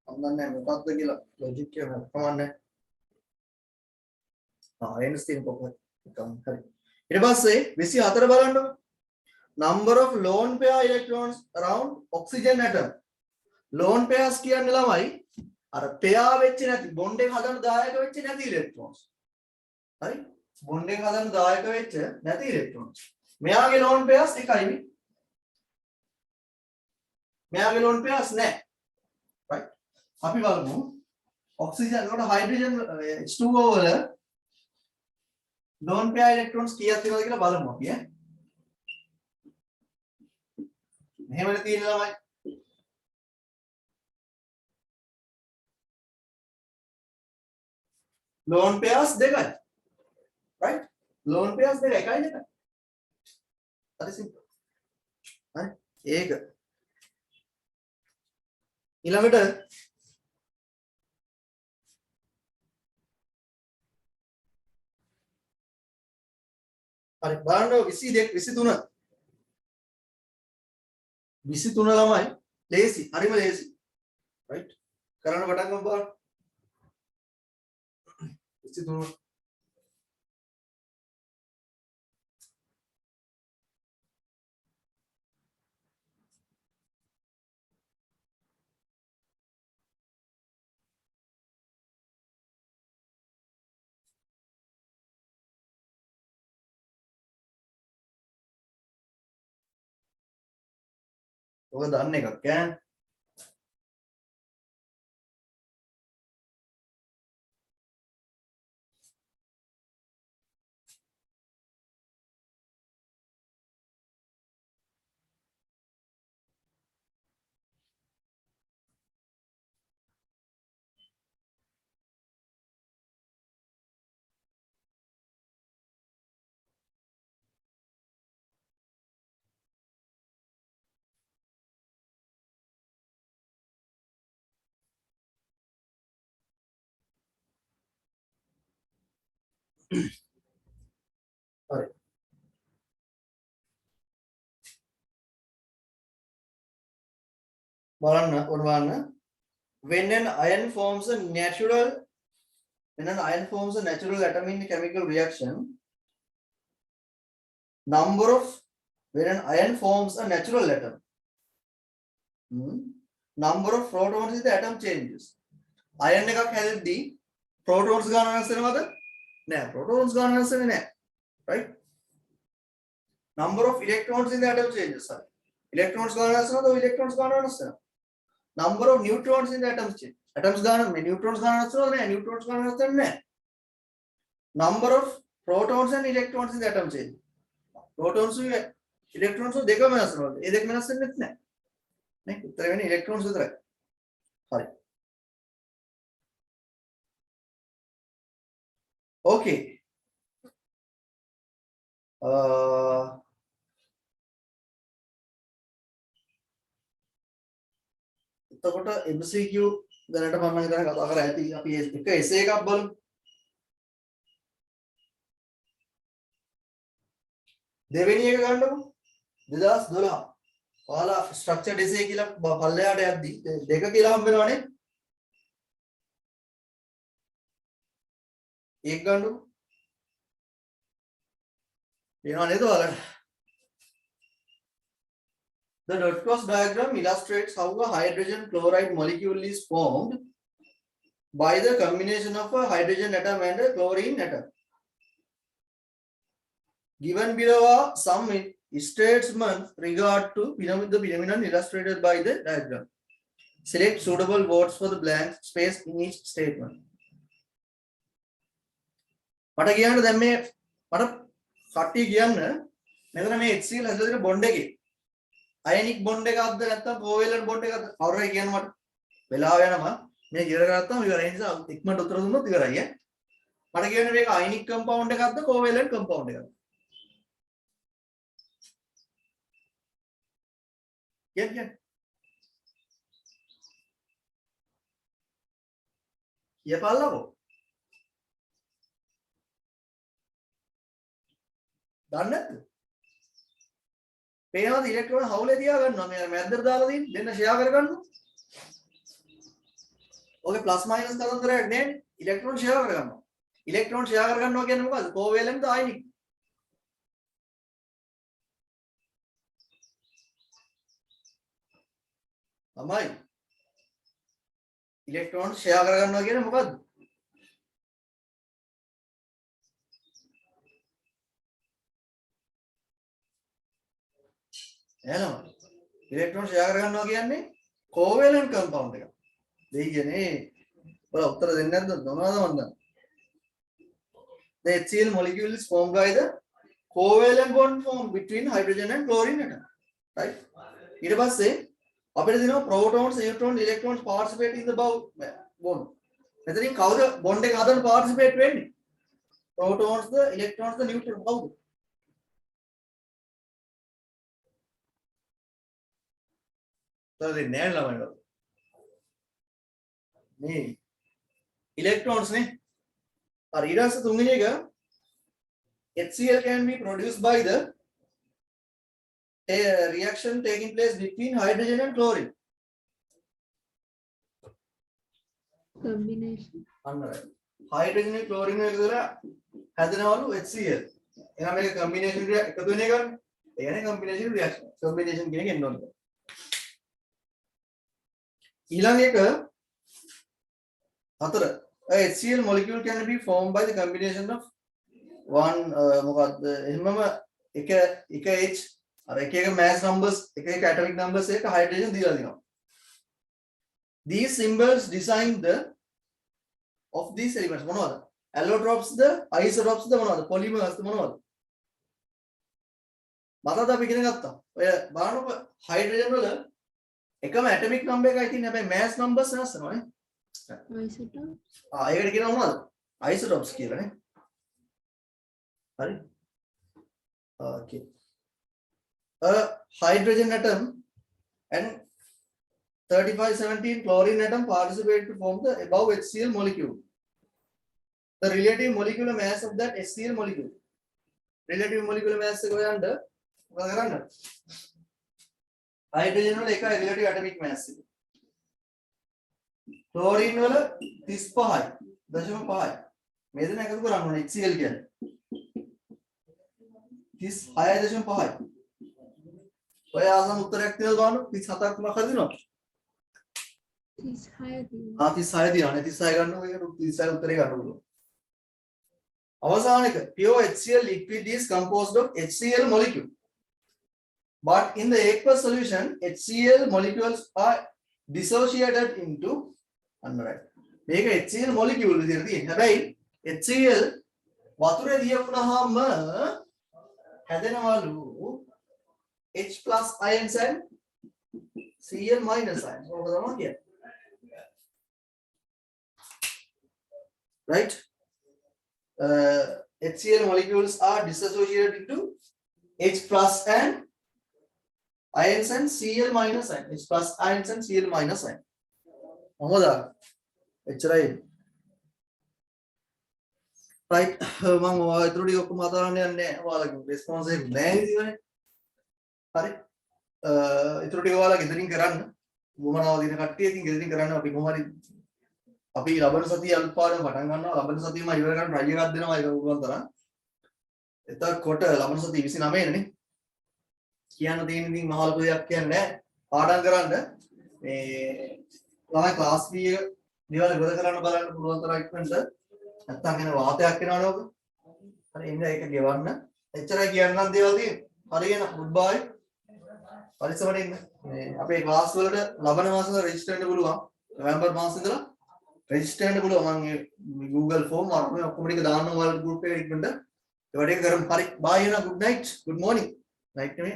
මම දන්නේ මොකක්ද කියලා logic එක කමක් නැහැ. ions තියෙන copper එකම හරි. ඊට පස්සේ 24 බලන්න. number of lone pair electrons around oxygen atom. lone pairs කියන්නේ ළමයි අර පෙයා වෙච්ච නැති බොන්ඩ් එක හදන්න දායක වෙච්ච නැති ඉලෙක්ට්‍රෝන්ස්. හරි? බොන්ඩ් එක හදන්න දායක වෙච්ච නැති ඉලෙක්ට්‍රෝන්ස්. මෙයාගේ ලෝන් පෙයර්ස් එකයි නේ. මෙයාගේ ලෝන් පෙයර්ස් නැහැ. right? අපි බලමු ඔක්සිජන් වල හයිඩ්‍රජන් H2O වල ලෝන් පෙයර් ඉලෙක්ට්‍රෝන්ස් කීයක් තියෙනවද කියලා බලමු අපි ඈ. මෙහෙමනේ තියෙන ළමයි. ලෝන් පෙයර්ස් දෙකයි. right? ලෝන් පෙයර්ස් දෙක එකයි දෙකයි. හරි සිම්පල්. හරි? ඒක. ඊළඟට හරි බලන්න 22 23 23 ළමයි ලේසි හරිම ලේසි right කරන්න පටන් ගමු බලන්න 23 ඔක දන්න එකක් ඈ හරි බලන්න ඔන්න බලන්න when an iron forms a natural atom in a chemical reaction when an iron forms a natural atom number of protons in the atom changes iron එකක් හැදෙද්දී protons ගාන වෙනස් වෙනවද නෑ protons ගාන වෙනස් වෙන්නේ නෑ right number of electrons in the atom changes sorry electrons ගාන වෙනස් වෙනවද electrons ගාන වෙනස් වෙනවා number of neutrons in the atoms change atoms ගාන neutrons ගාන වෙනස් වෙනවද නෑ neutrons ගාන වෙනස් වෙන්නේ නෑ number of protons and electrons in the atom change protons electrons දෙකම වෙනස් වෙනවද ඒ දෙක වෙනස් වෙන්නේ නැහැ නේ උත්තර වෙන්නේ electrons විතරයි හරි okay එතකොට MCQ දැනට මම හිතන්නේ කතා කරලා ඇති අපි එක essay එකක් බලමු දෙවෙනි එක ගන්නකො 2012 ඔයාලා ස්ට්‍රක්චර්ඩ් essay කියලා පල්ලෙහාට යද්දි දෙක කියලා හම්බ වෙනවනේ ඒක ගන්නකො වෙනව නේද ඔයාලට The dot cross diagram illustrates how a hydrogen chloride molecule is formed by the combination of a hydrogen atom and a chlorine atom. Given below are some statements regard to the phenomenon illustrated by the diagram. Select suitable words for the blank space in each statement. මට කියන්න දැන් මේ මට කට්ටිය කියන්න මෙතන මේ HCl ඇතුළේ තියෙන බොන්ඩ් එකේ අයනික් බොන්ඩ් එකක්ද නැත්නම් කෝවැලන්ට් බොන්ඩ් එකක්ද කවුරු හරි කියන්න මට වෙලාව යනවා මේ ඉවර කරගත්තාම ඉවරයි නිසා ඉක්මනට උත්තර දුන්නොත් ඉවරයි ඈ මට කියන්න මේක අයනික් කම්පවුන්ඩ් එකක්ද කෝවැලන්ට් කම්පවුන්ඩ් එකක්ද කියන්න කියපල්ලකෝ දන්නේ නැද්ද පේනවාද ඉලෙක්ට්‍රෝන හවුලේ තියා ගන්නවා මේ මැද්දට දාලා දෙන්න දෙන්න ෂෙයා කරගන්නවා ඔගේ ප්ලස් මයිනස් කතන්දරයක් නෑනේ ඉලෙක්ට්‍රෝන ෂෙයා කරගන්නවා ඉලෙක්ට්‍රෝන ෂෙයා කරගන්නවා කියන්නේ මොකද්ද කෝවැලන්ට් අයනික් තමයි ඉලෙක්ට්‍රෝන ෂෙයා කරගන්නවා කියන්නේ මොකද්ද? එහෙනම් ඉලෙක්ට්‍රෝන ෂෙයා කරගන්නවා කියන්නේ covalent compound එක. දෙයි කියන්නේ ඔය උත්තර දෙන්නේ නැද්ද? මොනවද මන්ද? The HCl molecule is formed by the covalent bond formed between hydrogen and chlorine atom. Right? ඊට පස්සේ අපිට දෙනවා protons, neutrons, electrons participate in the bond. මෙතනින් කවුද bond එක හදන්න participate වෙන්නේ? Protons, the electrons, the neutrons කවුද? තවද නෑ ළමයිලා. මේ electrons නේ. හරි ඊට පස්සේ තුන්වෙනි එක HCl can be produced by the a reaction taking place between hydrogen and chlorine. combination. Hydrogen and chlorine එක විතර හැදෙනවලු HCl. එහෙනම් මේක combination එකතු වෙන එකනේ. ඒ කියන්නේ combination reaction. combination කියන එක එන්න ඕනේ. ඊළඟ එක හතර. A HCl molecule can be formed by the combination of one මොකක්ද එහෙමම එක H අර එක mass numbers එක atomic numbers එක hydrogen දීලා දෙනවා. These symbols design the of these elements මොනවද? allotropes the isotopes the මොනවද? polymers the මොනවද? මතකද අපි ඉගෙන ගත්තා. ඔය බලන්නකො hydrogen වල එකම atomic number එකයි තියෙන්නේ හැබැයි mass numbers වෙනස් වෙනවා නේ. Isotope. ඒකට කියනවා මොනවද? isotopes කියලා නේ. හරි. Okay. A hydrogen atom and 3517 chlorine atom participate to form the above HCl molecule. The relative molecular mass of that HCl molecule. Relative molecular mass එක හොයන්න මොකද කරන්න? hydrogen වල එකයි relative atomic mass එක. chlorine වල 35.5. මේ දෙන එකතු කරන්න ඕනේ HCl කියන්නේ. 36.5. ඔය ආසන්න උත්තරයක් තියෙනවා බලන්න 37ක් මොකක්ද දෙනවා? 36 තියෙනවා. 36 තියෙනවා. 36 ගන්නකො ඒකට 36 උත්තරේ ගන්න පුළුවන්. අවසාන එක pure HCl liquid is composed of HCl molecule. But in the aqueous solution HCl molecules are dissociated into right. මේක HCl molecule විදිහට තියෙන. හැබැයි HCl වතුරේ දියුණාම හැදෙනවලු H plus ions and Cl minus ions. ඕක තමයි කියන්නේ. Right? HCl molecules are dissociated into H plus and ions and Cl minus ions. H plus ions and Cl minus ions. මොකද? එච්චරයි. Right. මම ඊටු ටික ඔක්කොම අතාරන්න යන්නේ ඔයාලගේ response එක නෑ ඉතින්. හරි. ඊටු ටික ඔයාලා ගෙදරින් කරන්න. මොනවා දින කට්ටිය ඉතින් ගෙදරින් කරන්න අපි කොහොමද අපි ලබන සතිය අල්පාඩම පටන් ගන්නවා. ලබන සතියම ඉවර කරන්න try එකක් දෙනවා ඒක උගුවන් තරම්. එතකොට ලබන සතිය 29 නේ. කියන්න තියෙන ඉතින් මහ ලොකු දෙයක් කියන්නේ නෑ. පාඩම් කරන්න මේ ළමයි ක්ලාස් B එක දේවල් ඉවර කරන්න බලන්න පුළුවන් තරම් ඉක්මනට නැත්තම් එන වාතයක් එනවනේ ඔක. හරි එන්න ඒක ගෙවන්න. එච්චරයි කියන්නම් දේවල් තියෙන්නේ. හරි එන good bye. පරිස්සමට ඉන්න. මේ අපේ ක්ලාස් වලට ලබන මාසෙ රෙජිස්ටර් වෙන්න පුළුවන්. නොවැම්බර් මාසෙ ඉඳලා රෙජිස්ටර් වෙන්න පුළුවන්. මම Google form අරගෙන ඔක්කොම ටික දාන්න ඔයාලට group එකට ඉක්මනට. ඒ වගේ කරමු. හරි bye එන good night. good morning. night නෙමෙයි.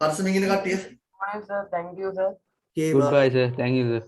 පරිස්සමින් ඉන්න කට්ටිය. Morning sir, thank you sir. Okay, Goodbye, sir. Thank you, sir.